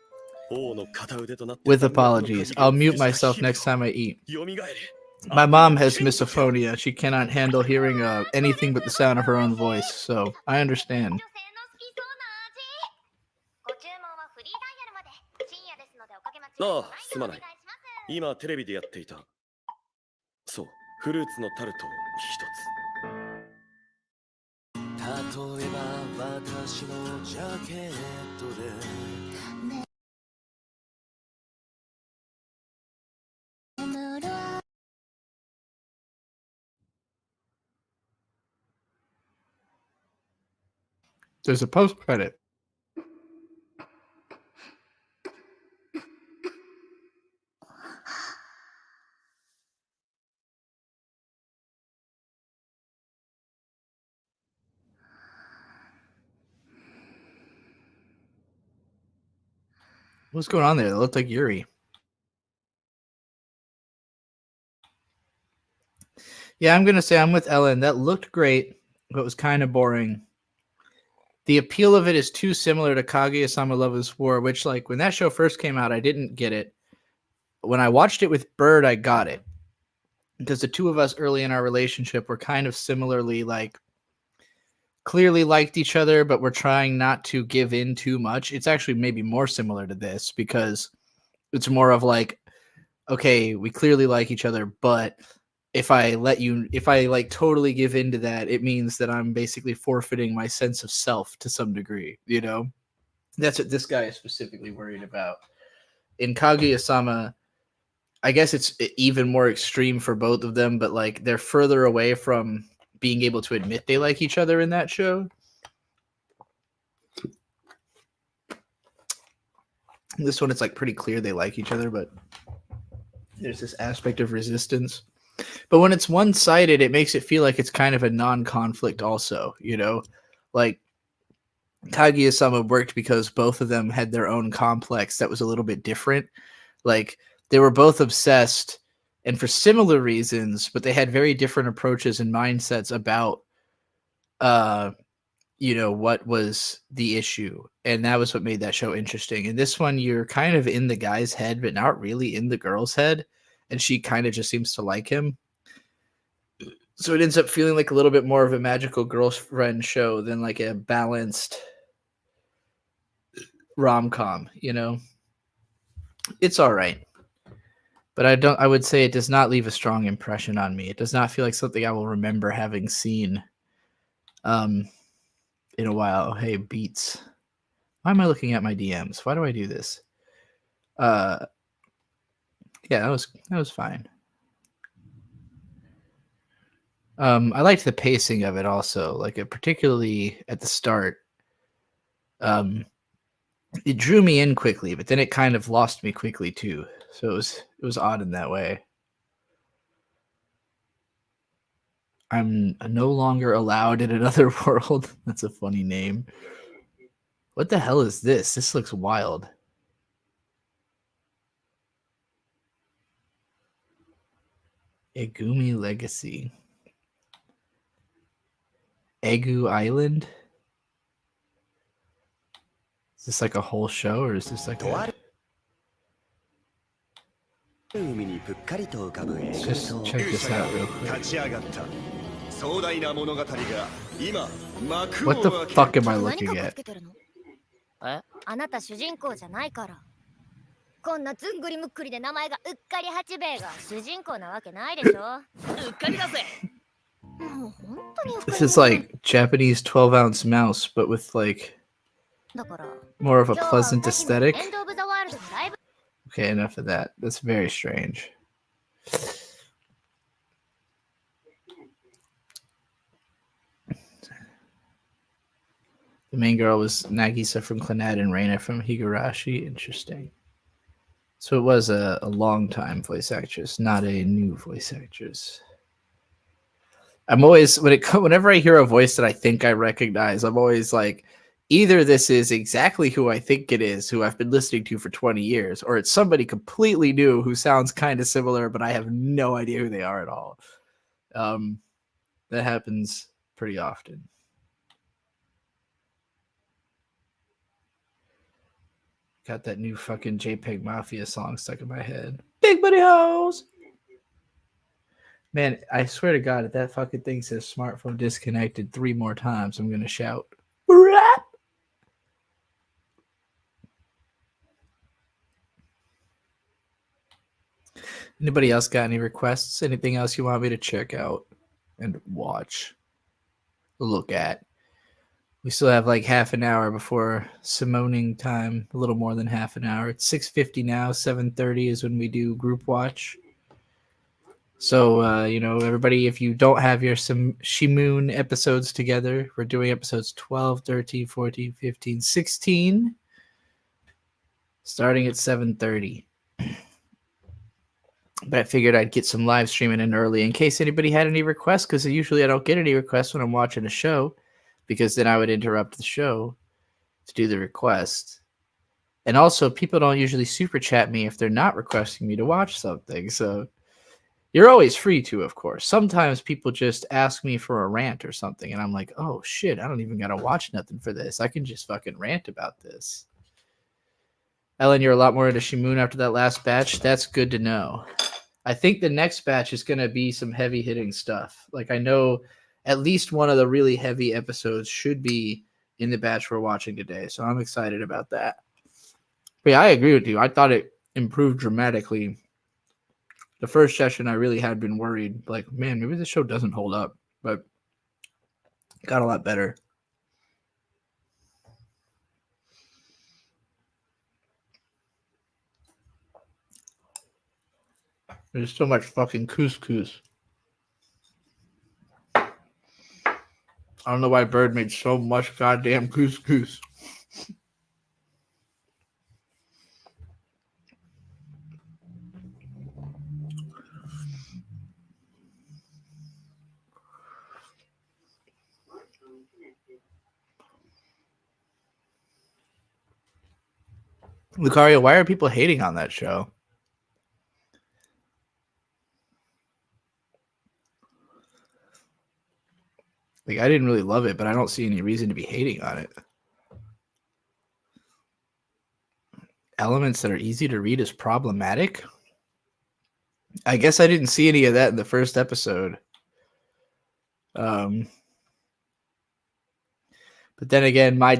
王の片腕となって with apologies, I'll mute myself next time I eat. 蘇れ。 My mom has misophonia. She cannot handle hearing anything but the sound of her own voice, so I understand. ああ、すまない。今テレビでやっていた。そう、フルーツのタルトを一つ。例えば私のジャケットで。 There's a post credit. What's going on there? It looked like Yuri. Yeah, I'm gonna say I'm with Ellen. That looked great, but was kind of boring. The appeal of it is too similar to Kaguya-sama Love is War, which, like, when that show first came out, I didn't get it. When I watched it with Bird, I got it. Because the two of us early in our relationship were kind of similarly, like, clearly liked each other, but we're trying not to give in too much. It's actually maybe more similar to this because it's more of like, okay, we clearly like each other, but if I like totally give into that, it means that I'm basically forfeiting my sense of self to some degree, you know? That's what this guy is specifically worried about. In Kaguya-sama, I guess it's even more extreme for both of them, but like they're further away from being able to admit they like each other in that show. This one, it's like pretty clear they like each other, but there's this aspect of resistance. But when it's one-sided, it makes it feel like it's kind of a non-conflict also, you know? Like, Kaguya-sama worked because both of them had their own complex that was a little bit different. Like, they were both obsessed, and for similar reasons, but they had very different approaches and mindsets about, you know, what was the issue. And that was what made that show interesting. And this one, you're kind of in the guy's head, but not really in the girl's head. And she kind of just seems to like him. So it ends up feeling like a little bit more of a magical girlfriend show than like a balanced rom-com, you know? It's all right. But I would say it does not leave a strong impression on me. It does not feel like something I will remember having seen in a while. Hey, Beats. Why am I looking at my DMs? Why do I do this? Yeah, that was fine. I liked the pacing of it also, like particularly at the start. It drew me in quickly, but then it kind of lost me quickly too. So it was odd in that way. I'm no longer allowed in another world. That's a funny name. What the hell is this? This looks wild. Egumi Legacy. Egu Island? Is this like a whole show, or is this like a... Let's just check this out real quick. What the fuck am I looking at? あなた主人公じゃないから。こんなずんぐりむっくりで名前がうっかり八兵衛が主人公なわけないでしょ。うっかりだぜ。もう本当にうっかり。 This is like Japanese 12-ounce mouse, but with like more of a pleasant aesthetic. Okay, enough of that. That's very strange. The main girl was Nagisa from Clannad and Reina from Higurashi. Interesting. So it was a long-time voice actress, not a new voice actress. I'm always, whenever I hear a voice that I think I recognize, I'm always like, either this is exactly who I think it is, who I've been listening to for 20 years, or it's somebody completely new who sounds kind of similar, but I have no idea who they are at all. That happens pretty often. Got that new fucking JPEG Mafia song stuck in my head. Big Booty Hoes! Man, I swear to God, if that fucking thing says smartphone disconnected 3 more times, I'm going to shout. Rap! Anybody else got any requests? Anything else you want me to check out and watch? Look at? We still have like half an hour before Simoning time, a little more than half an hour. It's 6:50 now, 7:30 is when we do group watch. So, everybody, if you don't have your Shimoon episodes together, we're doing episodes 12, 13, 14, 15, 16, starting at 7:30. But I figured I'd get some live streaming in early in case anybody had any requests, because usually I don't get any requests when I'm watching a show, because then I would interrupt the show to do the request. And also, people don't usually super chat me if they're not requesting me to watch something. So You're always free to, of course. Sometimes people just ask me for a rant or something, and I'm like, oh shit, I don't even gotta watch nothing for this. I can just fucking rant about this. Ellen, you're a lot more into Shimoon after that last batch. That's good to know. I think the next batch is gonna be some heavy hitting stuff. Like, I know at least one of the really heavy episodes should be in the batch we're watching today, so I'm excited about that. But yeah, I agree with you. I thought it improved dramatically. The first session, I really had been worried, like, man, maybe the show doesn't hold up, but it got a lot better. There's so much fucking couscous. I don't know why Bird made so much goddamn couscous. Lucario, why are people hating on that show? Like, I didn't really love it, but I don't see any reason to be hating on it. Elements that are easy to read is problematic? I guess I didn't see any of that in the first episode. But then again, my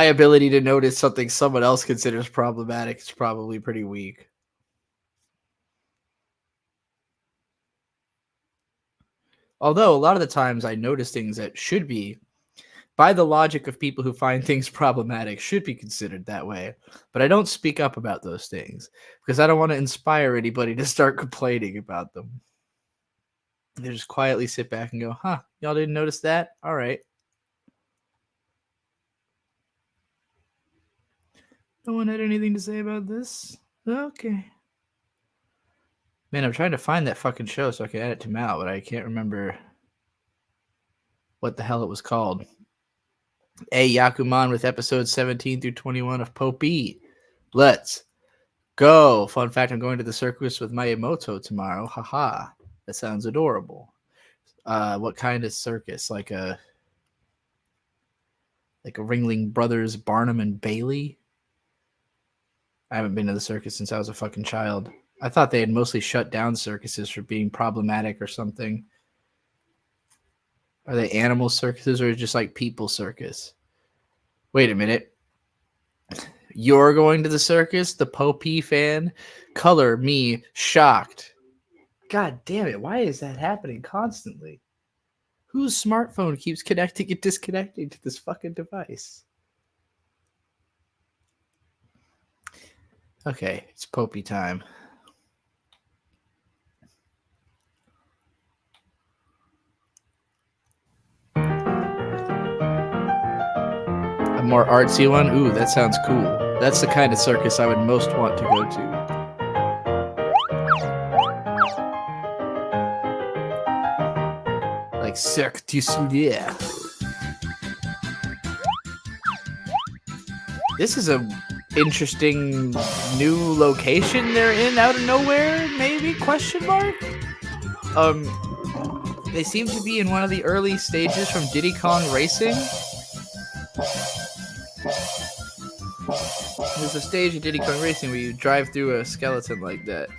ability to notice something someone else considers problematic is probably pretty weak. Although a lot of the times I notice things that should be, by the logic of people who find things problematic, should be considered that way. But I don't speak up about those things because I don't want to inspire anybody to start complaining about them. They just quietly sit back and go, huh, y'all didn't notice that? All right. No one had anything to say about this? Okay. Man, I'm trying to find that fucking show so I can add it to Mal, but I can't remember what the hell it was called. A Yakuman with episodes 17 through 21 of Popey. Let's go. Fun fact, I'm going to the circus with Miyamoto tomorrow. Haha. That sounds adorable. What kind of circus? Like a Ringling Brothers, Barnum and Bailey? I haven't been to the circus since I was a fucking child. I thought they had mostly shut down circuses for being problematic or something. Are they animal circuses or just like people circus? Wait a minute. You're going to the circus? The Popey fan? Color me shocked. God damn it. Why is that happening constantly? Whose smartphone keeps connecting and disconnecting to this fucking device? Okay, it's Popey time. A more artsy one? Ooh, that sounds cool. That's the kind of circus I would most want to go to. Like Cirque du Soleil. This is a interesting new location they're in out of nowhere, maybe? Question mark? They seem to be in one of the early stages from Diddy Kong Racing. There's a stage in Diddy Kong Racing where you drive through a skeleton like that.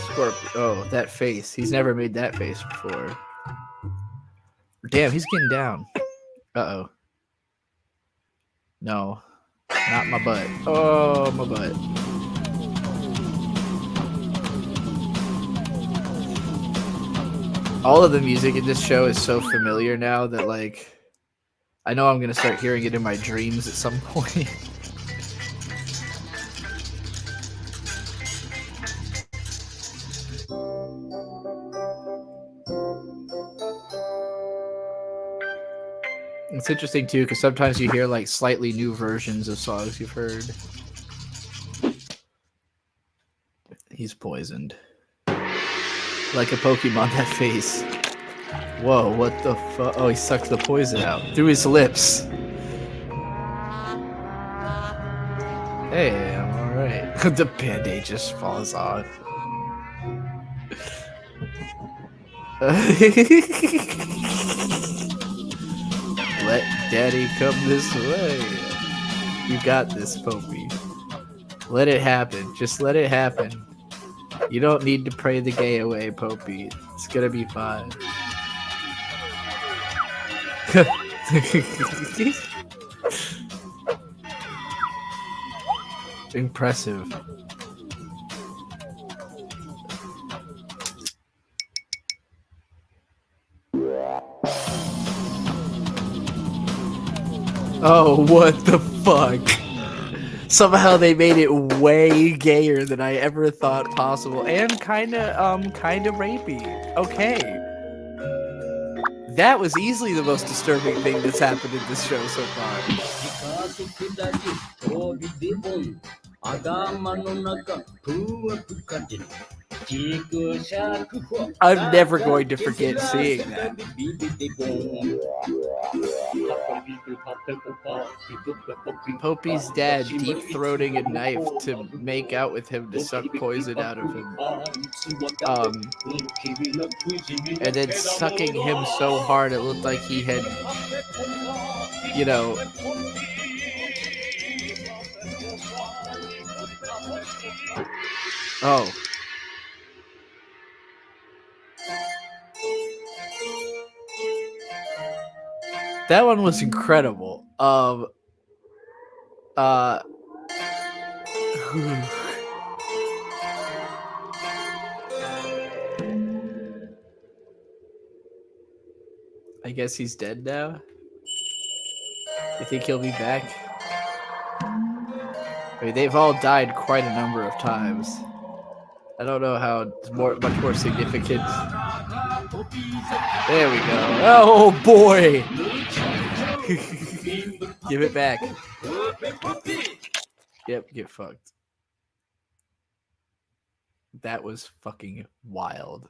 Scorpio. Oh, that face. He's never made that face before. Damn, he's getting down. Uh-oh. No. Not my butt. Oh, my butt. All of the music in this show is so familiar now that, like, I know I'm going to start hearing it in my dreams at some point. It's interesting, too, because sometimes you hear, like, slightly new versions of songs you've heard. He's poisoned. Like a Pokemon, that face. Whoa, what the fuck? Oh, he sucked the poison out through his lips. Hey, I'm alright. The band-aid just falls off. Let daddy come this way. You got this, Popey. Let it happen. Just let it happen. You don't need to pray the gay away, Popey. It's gonna be fine. Impressive. Oh, what the fuck? Somehow they made it way gayer than I ever thought possible, and kind of rapey. Okay, that was easily the most disturbing thing that's happened in this show so far. I'm never going to forget seeing that. Popey's dad deep-throating a knife to make out with him to suck poison out of him. And then sucking him so hard it looked like he had, you know... Oh. That one was incredible. I guess he's dead now. You think he'll be back? I mean, they've all died quite a number of times. I don't know how much more significant. There we go. Oh boy! Give it back. Yep, get fucked. That was fucking wild.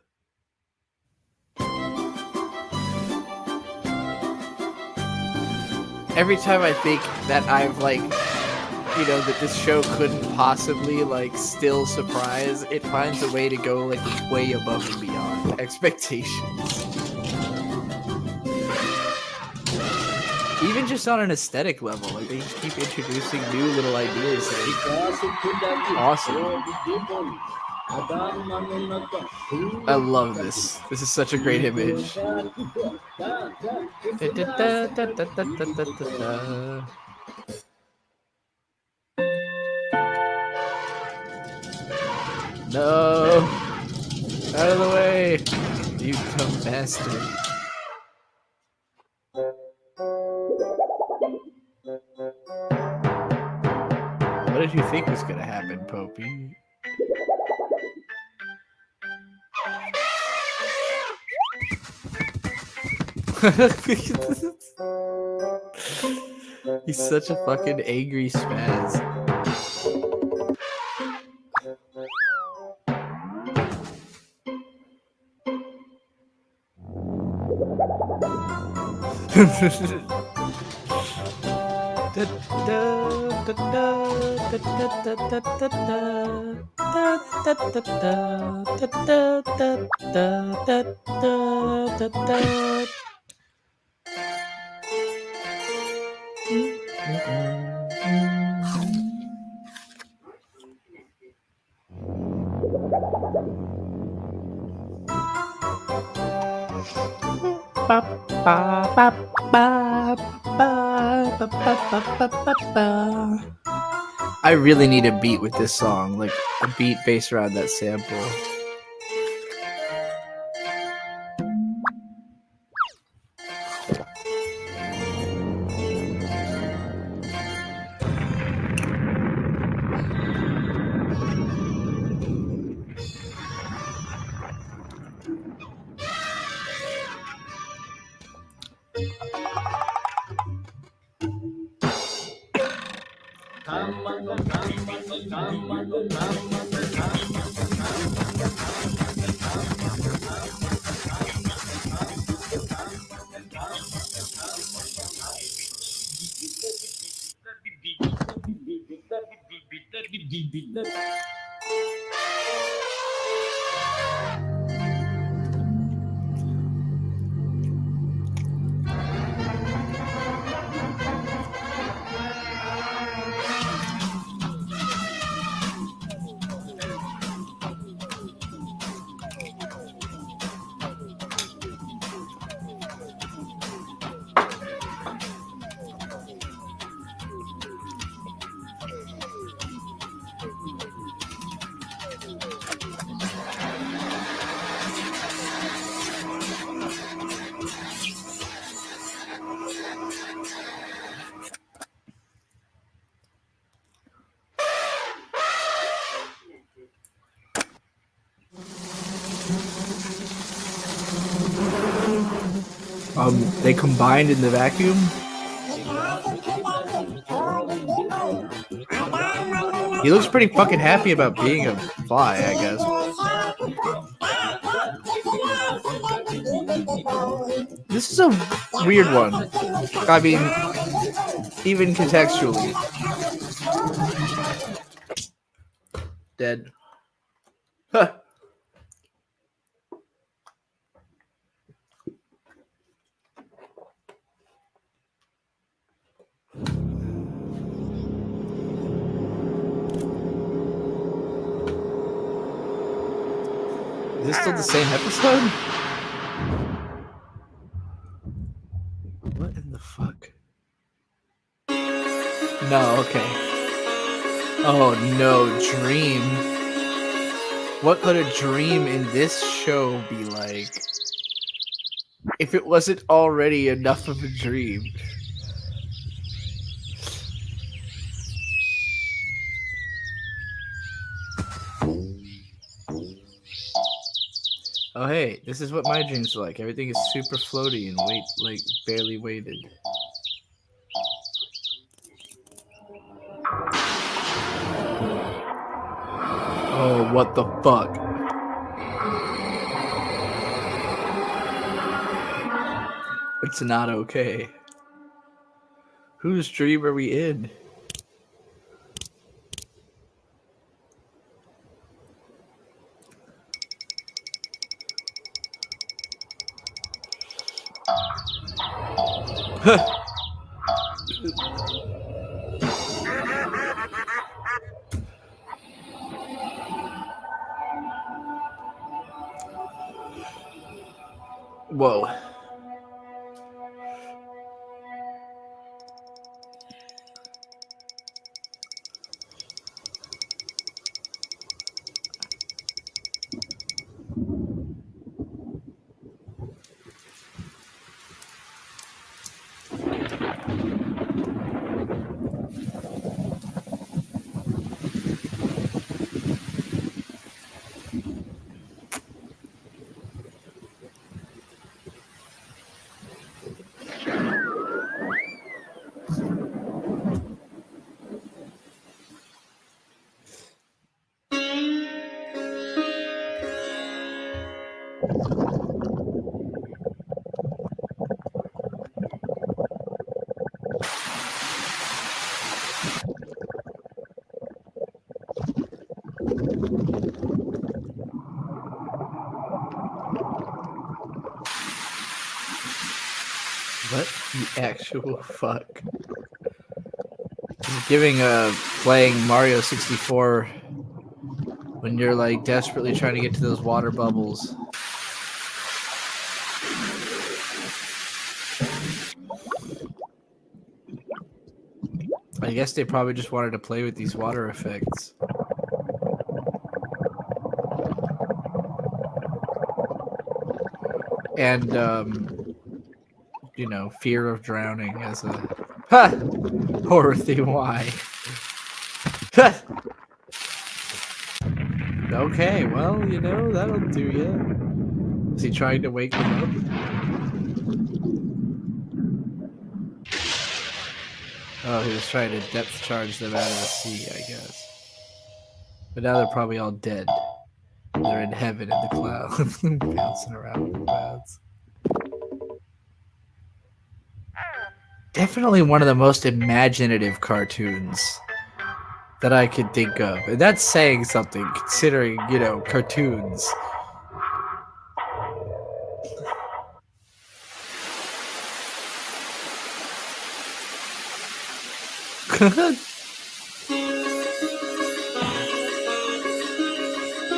Every time I think that I've that this show couldn't possibly still surprise, it finds a way to go way above and beyond expectations. Even just on an aesthetic level, they just keep introducing new little ideas. Awesome. I love this. This is such a great image. No! Out of the way! You dumb bastard. What did you think was gonna happen, Popey? He's such a fucking angry spaz. I really need a beat with this song, a beat based around that sample. They combined in the vacuum? He looks pretty fucking happy about being a fly, I guess. This is a weird one. I mean, even contextually. Dead. Huh. Is this still the same episode? What in the fuck? No, okay. Oh no, dream. What could a dream in this show be like? If it wasn't already enough of a dream. Oh hey, this is what my dreams are like. Everything is super floaty and barely weighted. Oh, what the fuck? It's not okay. Whose dream are we in? Whoa. What the actual fuck? It's giving playing Mario 64 when you're like desperately trying to get to those water bubbles. I guess they probably just wanted to play with these water effects. And you know, fear of drowning as a horror theme. Why? Okay, well, you know, that'll do ya. Is he trying to wake them up? Oh, he was trying to depth charge them out of the sea, I guess. But now they're probably all dead. They're in heaven in the clouds, bouncing around in the clouds. Definitely one of the most imaginative cartoons that I could think of. And that's saying something, considering, you know, cartoons.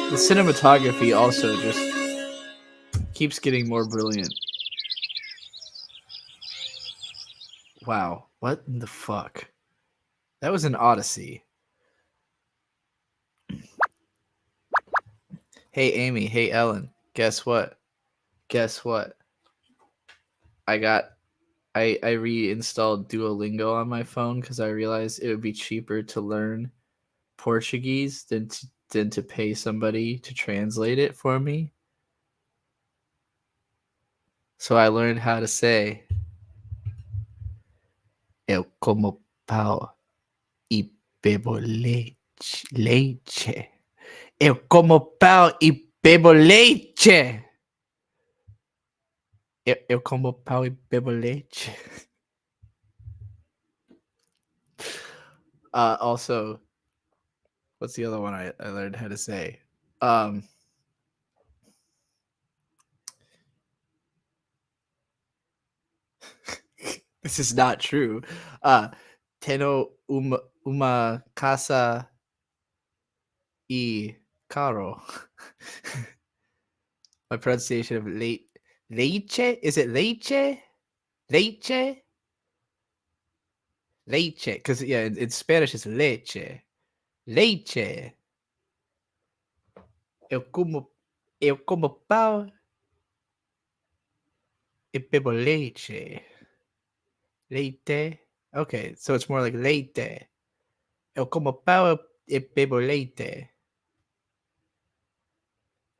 The cinematography also just keeps getting more brilliant. Wow, what in the fuck? That was an Odyssey. Hey Amy, hey Ellen, guess what? Guess what? I reinstalled Duolingo on my phone because I realized it would be cheaper to learn Portuguese than to pay somebody to translate it for me. So I learned how to say Eu como pão e bebo leite. Eu como pão e bebo leite. Eu como pão e bebo leite. Also, what's the other one I learned how to say? This is not true. Tenho uma casa e carro. My pronunciation of leite. Is it leche? Leche? Leche. Because, yeah, in Spanish it's leche. Leche. Eu como pão e bebo leite. Leite. Okay, so it's more like leite. Eu como pão e bebo leite.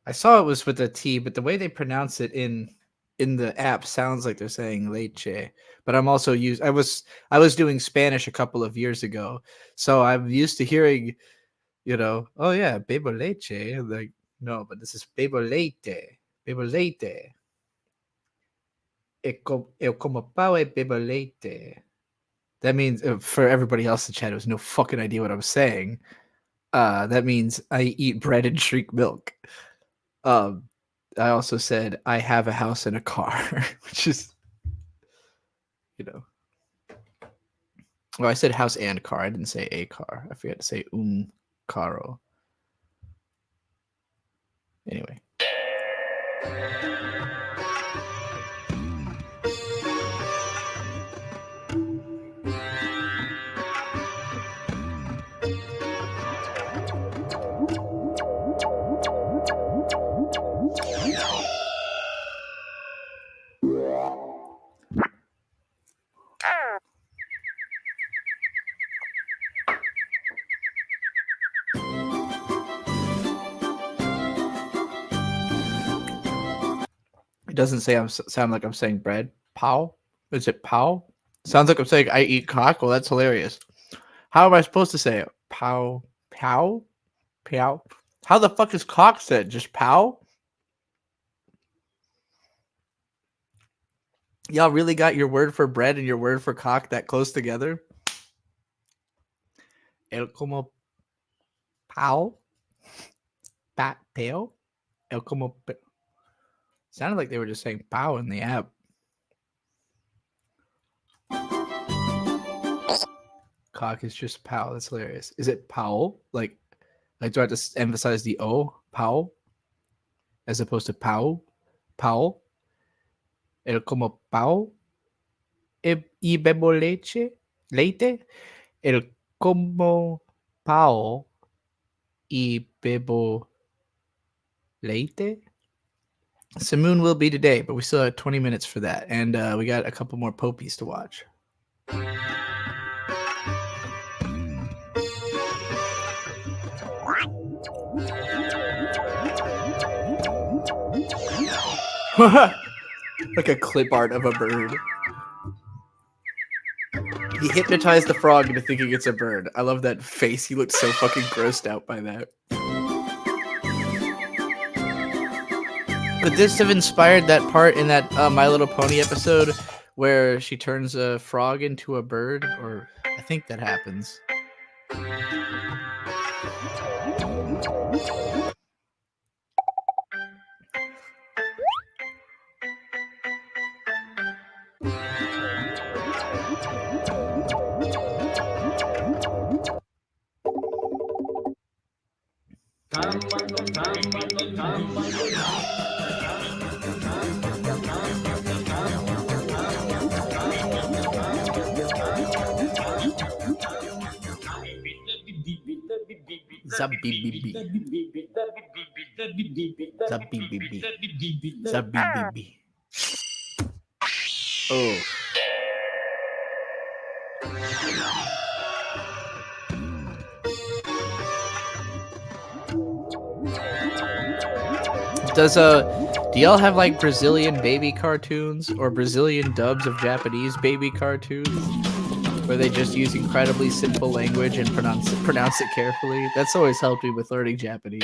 I saw it was with a T, but the way they pronounce it in the app sounds like they're saying leche. But I'm also I was doing Spanish a couple of years ago, so I'm used to hearing, you know, oh yeah, bebo leche. Like, no, but this is bebo leite. Bebo leite. Eu como pão e bebo leite. That means, for everybody else in chat who has no fucking idea what I'm saying, that means I eat bread and drink milk. I also said I have a house and a car, which is, you know. Well, I said house and car. I didn't say a car. I forgot to say carro. Anyway. It doesn't sound like I'm saying bread. Pow? Is it pow? Sounds like I'm saying I eat cock. Well, that's hilarious. How am I supposed to say it? Pow? Pow? Pow? How the fuck is cock said? Just pow? Y'all really got your word for bread and your word for cock that close together? El como pow? Pat peo? El como sounded like they were just saying pow in the app. Cock is just pow. That's hilarious. Is it pow? Like do I have to emphasize the O? Pow? As opposed to pow? Pow? El como pão y bebo leche. El como pão y bebo leite. Simoon will be today, but we still have 20 minutes for that. And we got a couple more Popies to watch. Like a clip art of a bird. He hypnotized the frog into thinking it's a bird. I love that face. He looked so fucking grossed out by that. Could this have inspired that part in that My Little Pony episode where she turns a frog into a bird? Or I think that happens. Zabibibi. Zabibibi. Zabibibi. Oh. Do y'all have like Brazilian baby cartoons or Brazilian dubs of Japanese baby cartoons where they just use incredibly simple language and pronounce it carefully? That's always helped me with learning Japanese.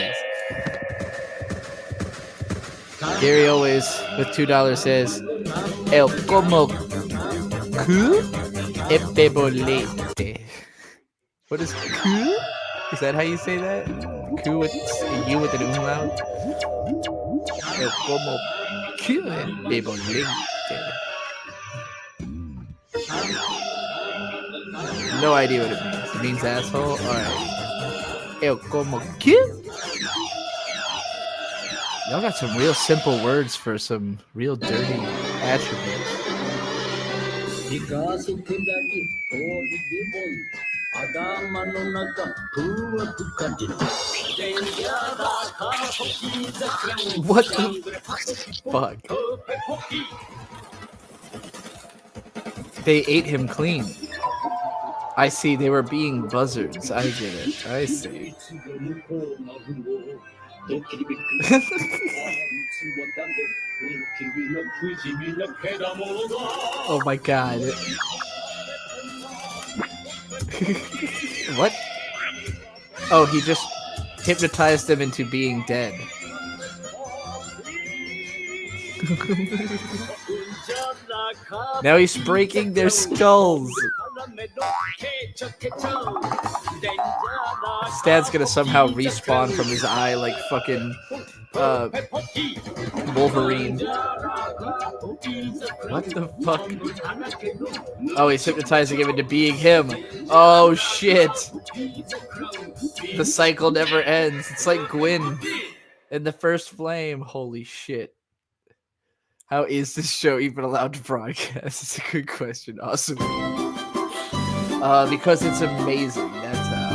Gary always with $2 says El como ku epebolete. What is ku? Is that how you say that? Ku with you with an umlaut? El como ku epebolete. No idea what it means. It means asshole? Alright. El como que? Y'all got some real simple words for some real dirty attributes. What the fuck? They ate him clean. I see, they were being buzzards. I get it. I see. Oh my god. What? Oh, he just hypnotized them into being dead. Now he's breaking their skulls. Stan's gonna somehow respawn from his eye like fucking Wolverine. What the fuck? Oh, he's hypnotizing him into being him. Oh shit. The cycle never ends. It's like Gwyn in the first flame. Holy shit. How is this show even allowed to broadcast? It's a good question. Awesome. Because it's amazing. That's how.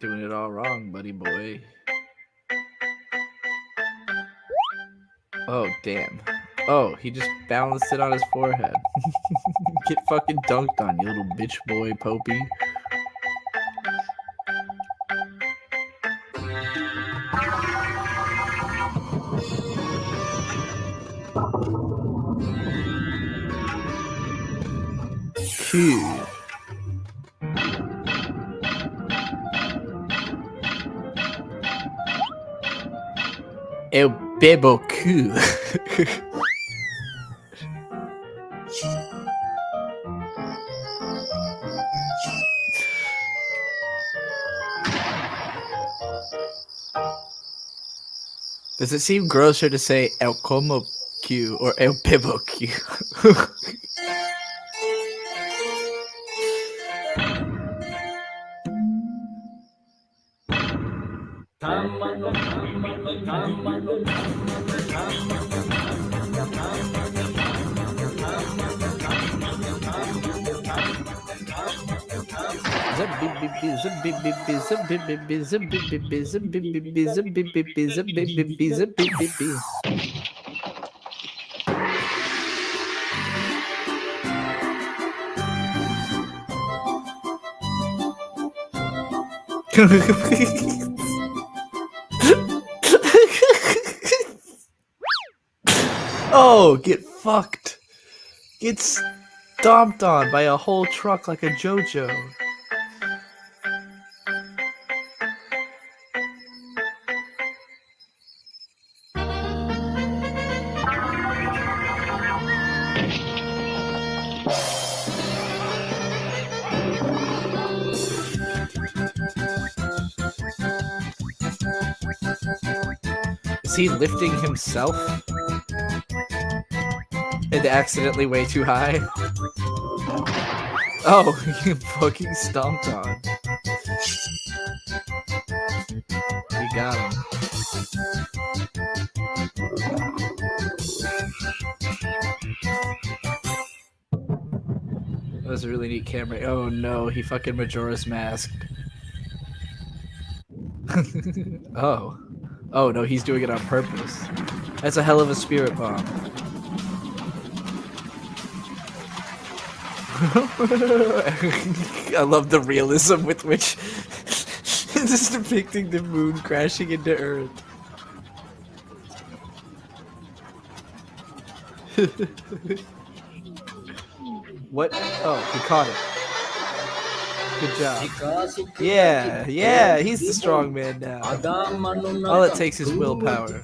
Doing it all wrong, buddy boy. Oh, damn. Oh, he just balanced it on his forehead. Get fucking dunked on, you little bitch boy, Popey. Q. Eu bebo Q. Does it seem grosser to say El Como Q or El Bebo Q? Oh, get fucked. Get stomped on by a whole truck like a JoJo. Is he lifting himself? And accidentally way too high? Oh, he fucking stomped on. He got him. That was a really neat camera. Oh no, he fucking Majora's masked. Oh. Oh no, he's doing it on purpose. That's a hell of a spirit bomb. I love the realism with which this is depicting the moon crashing into Earth. What? Oh, he caught it. Good job. Yeah, yeah, he's the strong man now. All it takes is willpower.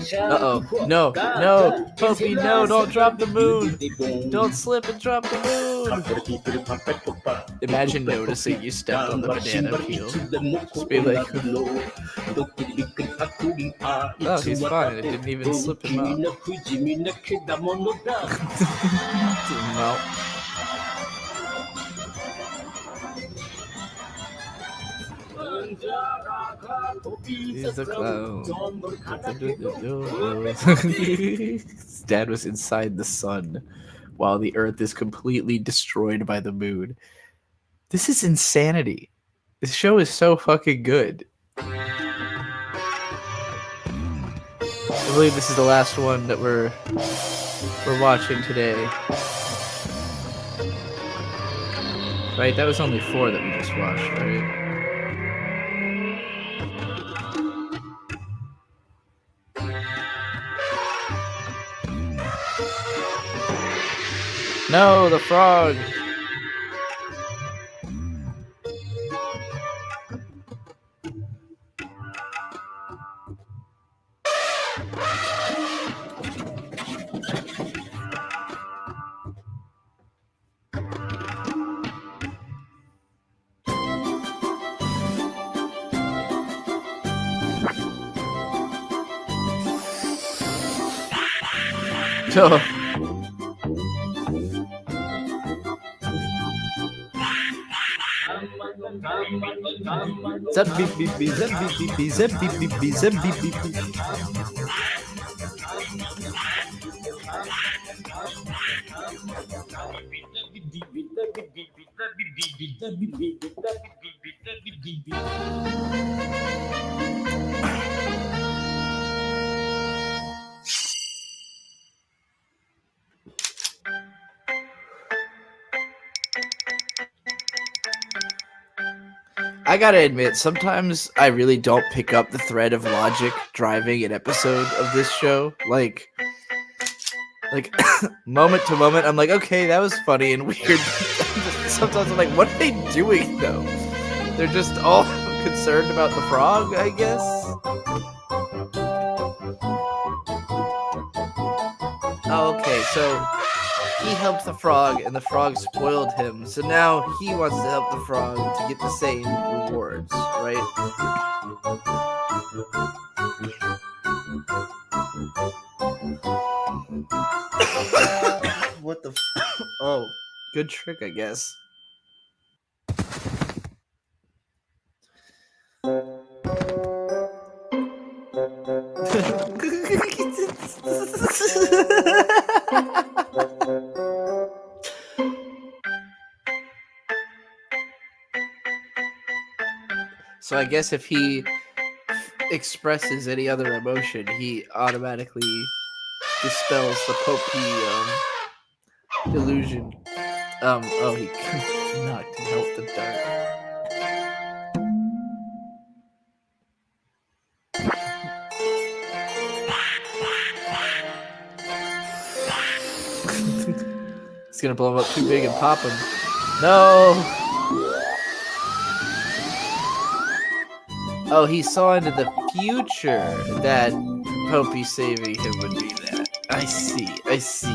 Uh-oh. No, no. Popey, no, don't drop the moon. Don't slip and drop the moon. Imagine noticing you stepped on the banana peel. Just be like, oh, he's fine. It didn't even slip him up. Well. He's the clown. His dad was inside the sun while the earth is completely destroyed by the moon. This is insanity. This show is so fucking good. I believe this is the last one that we're watching today. Right? That was only 4 that we just watched, right? No, the frog! Oh. I gotta admit, sometimes I really don't pick up the thread of logic driving an episode of this show. Like moment to moment, I'm like, okay, that was funny and weird. Sometimes I'm like, what are they doing though? They're just all concerned about the frog, I guess. Oh, okay, so he helped the frog and the frog spoiled him. So now he wants to help the frog to get the same rewards, right? What the oh, good trick, I guess. So I guess if he expresses any other emotion, he automatically dispels the Popey illusion. Oh, he knocked him out the dark. He's gonna blow him up too big and pop him. No! Oh, he saw into the future that Popey saving him would be that. I see, I see.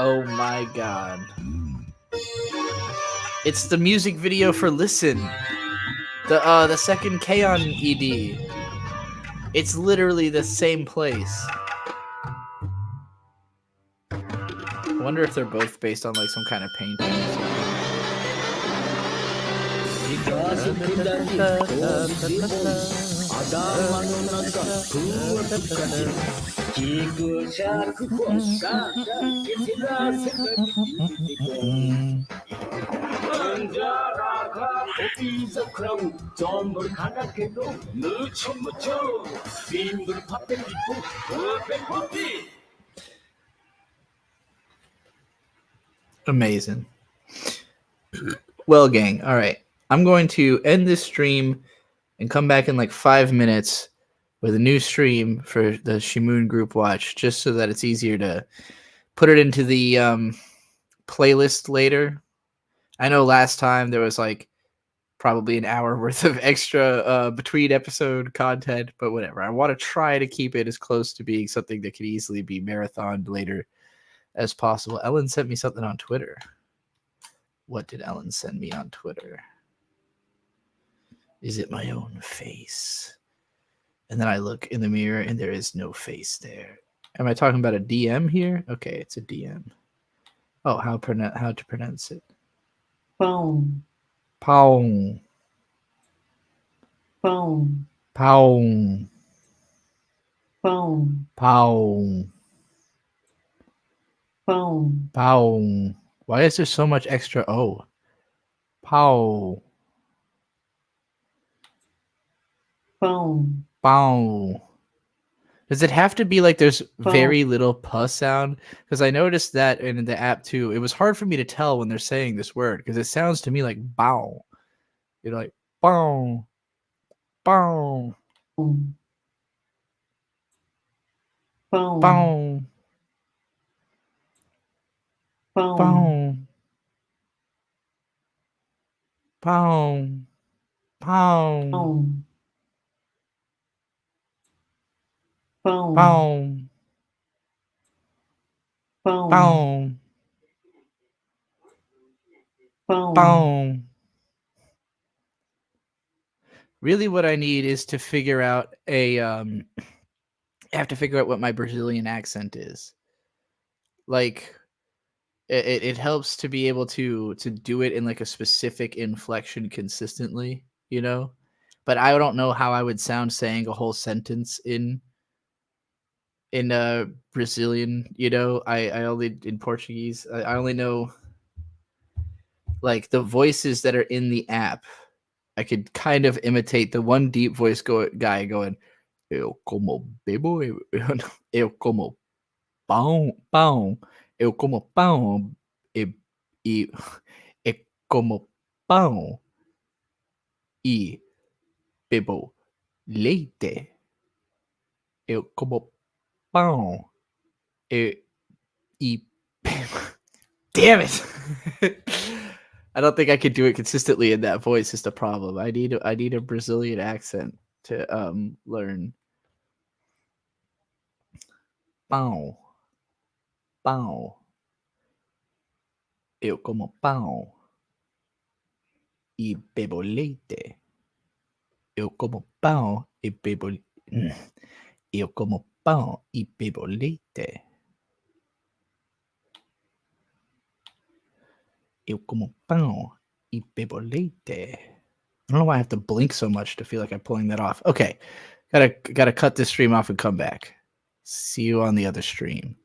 Oh my god. It's the music video for Listen. The second K-On! ED. It's literally the same place. I wonder if they're both based on like some kind of painting. Amazing. Well, gang, all right. I'm going to end this stream and come back in like 5 minutes with a new stream for the Shimoon Group Watch, just so that it's easier to put it into the playlist later. I know last time there was like probably an hour worth of extra between episode content, but whatever. I want to try to keep it as close to being something that could easily be marathoned later as possible. Ellen sent me something on Twitter. What did Ellen send me on Twitter? Is it my own face? And then I look in the mirror and there is no face there. Am I talking about a DM here? Okay, it's a DM. Oh, how to pronounce it? Phone. Pound. Phone. Pound. Phone. Pound. Phone. Pound. Why is there so much extra O? Pow. Phone. Pow. Does it have to be like there's very little puh sound? Because I noticed that in the app too. It was hard for me to tell when they're saying this word because it sounds to me like bow. You're like bow. Bow. Phone. Bow. Phone. Bow. Bow. Bow. Phone. Phone. Boom. Phone. Boom. Phone. Boom. Really what I need is to figure out I have to figure out what my Brazilian accent is. Like it helps to be able to do it in like a specific inflection consistently, you know? But I don't know how I would sound saying a whole sentence in Brazilian, you know. I only in Portuguese. I only know like the voices that are in the app. I could kind of imitate the one deep voice guy going, "Eu como bebo, eu como pão, pão, eu como pão, e como pão e bebo leite. Eu como pão e damn it. I don't think I could do it consistently in that voice is the problem. I need a Brazilian accent to learn. Pão. Pão. Eu como pão e bebo leite. Eu como pão e bebo Eu como pão e bebo leite. Eu como pão e bebo leite. I don't know why I have to blink so much to feel like I'm pulling that off. Okay. Gotta cut this stream off and come back. See you on the other stream.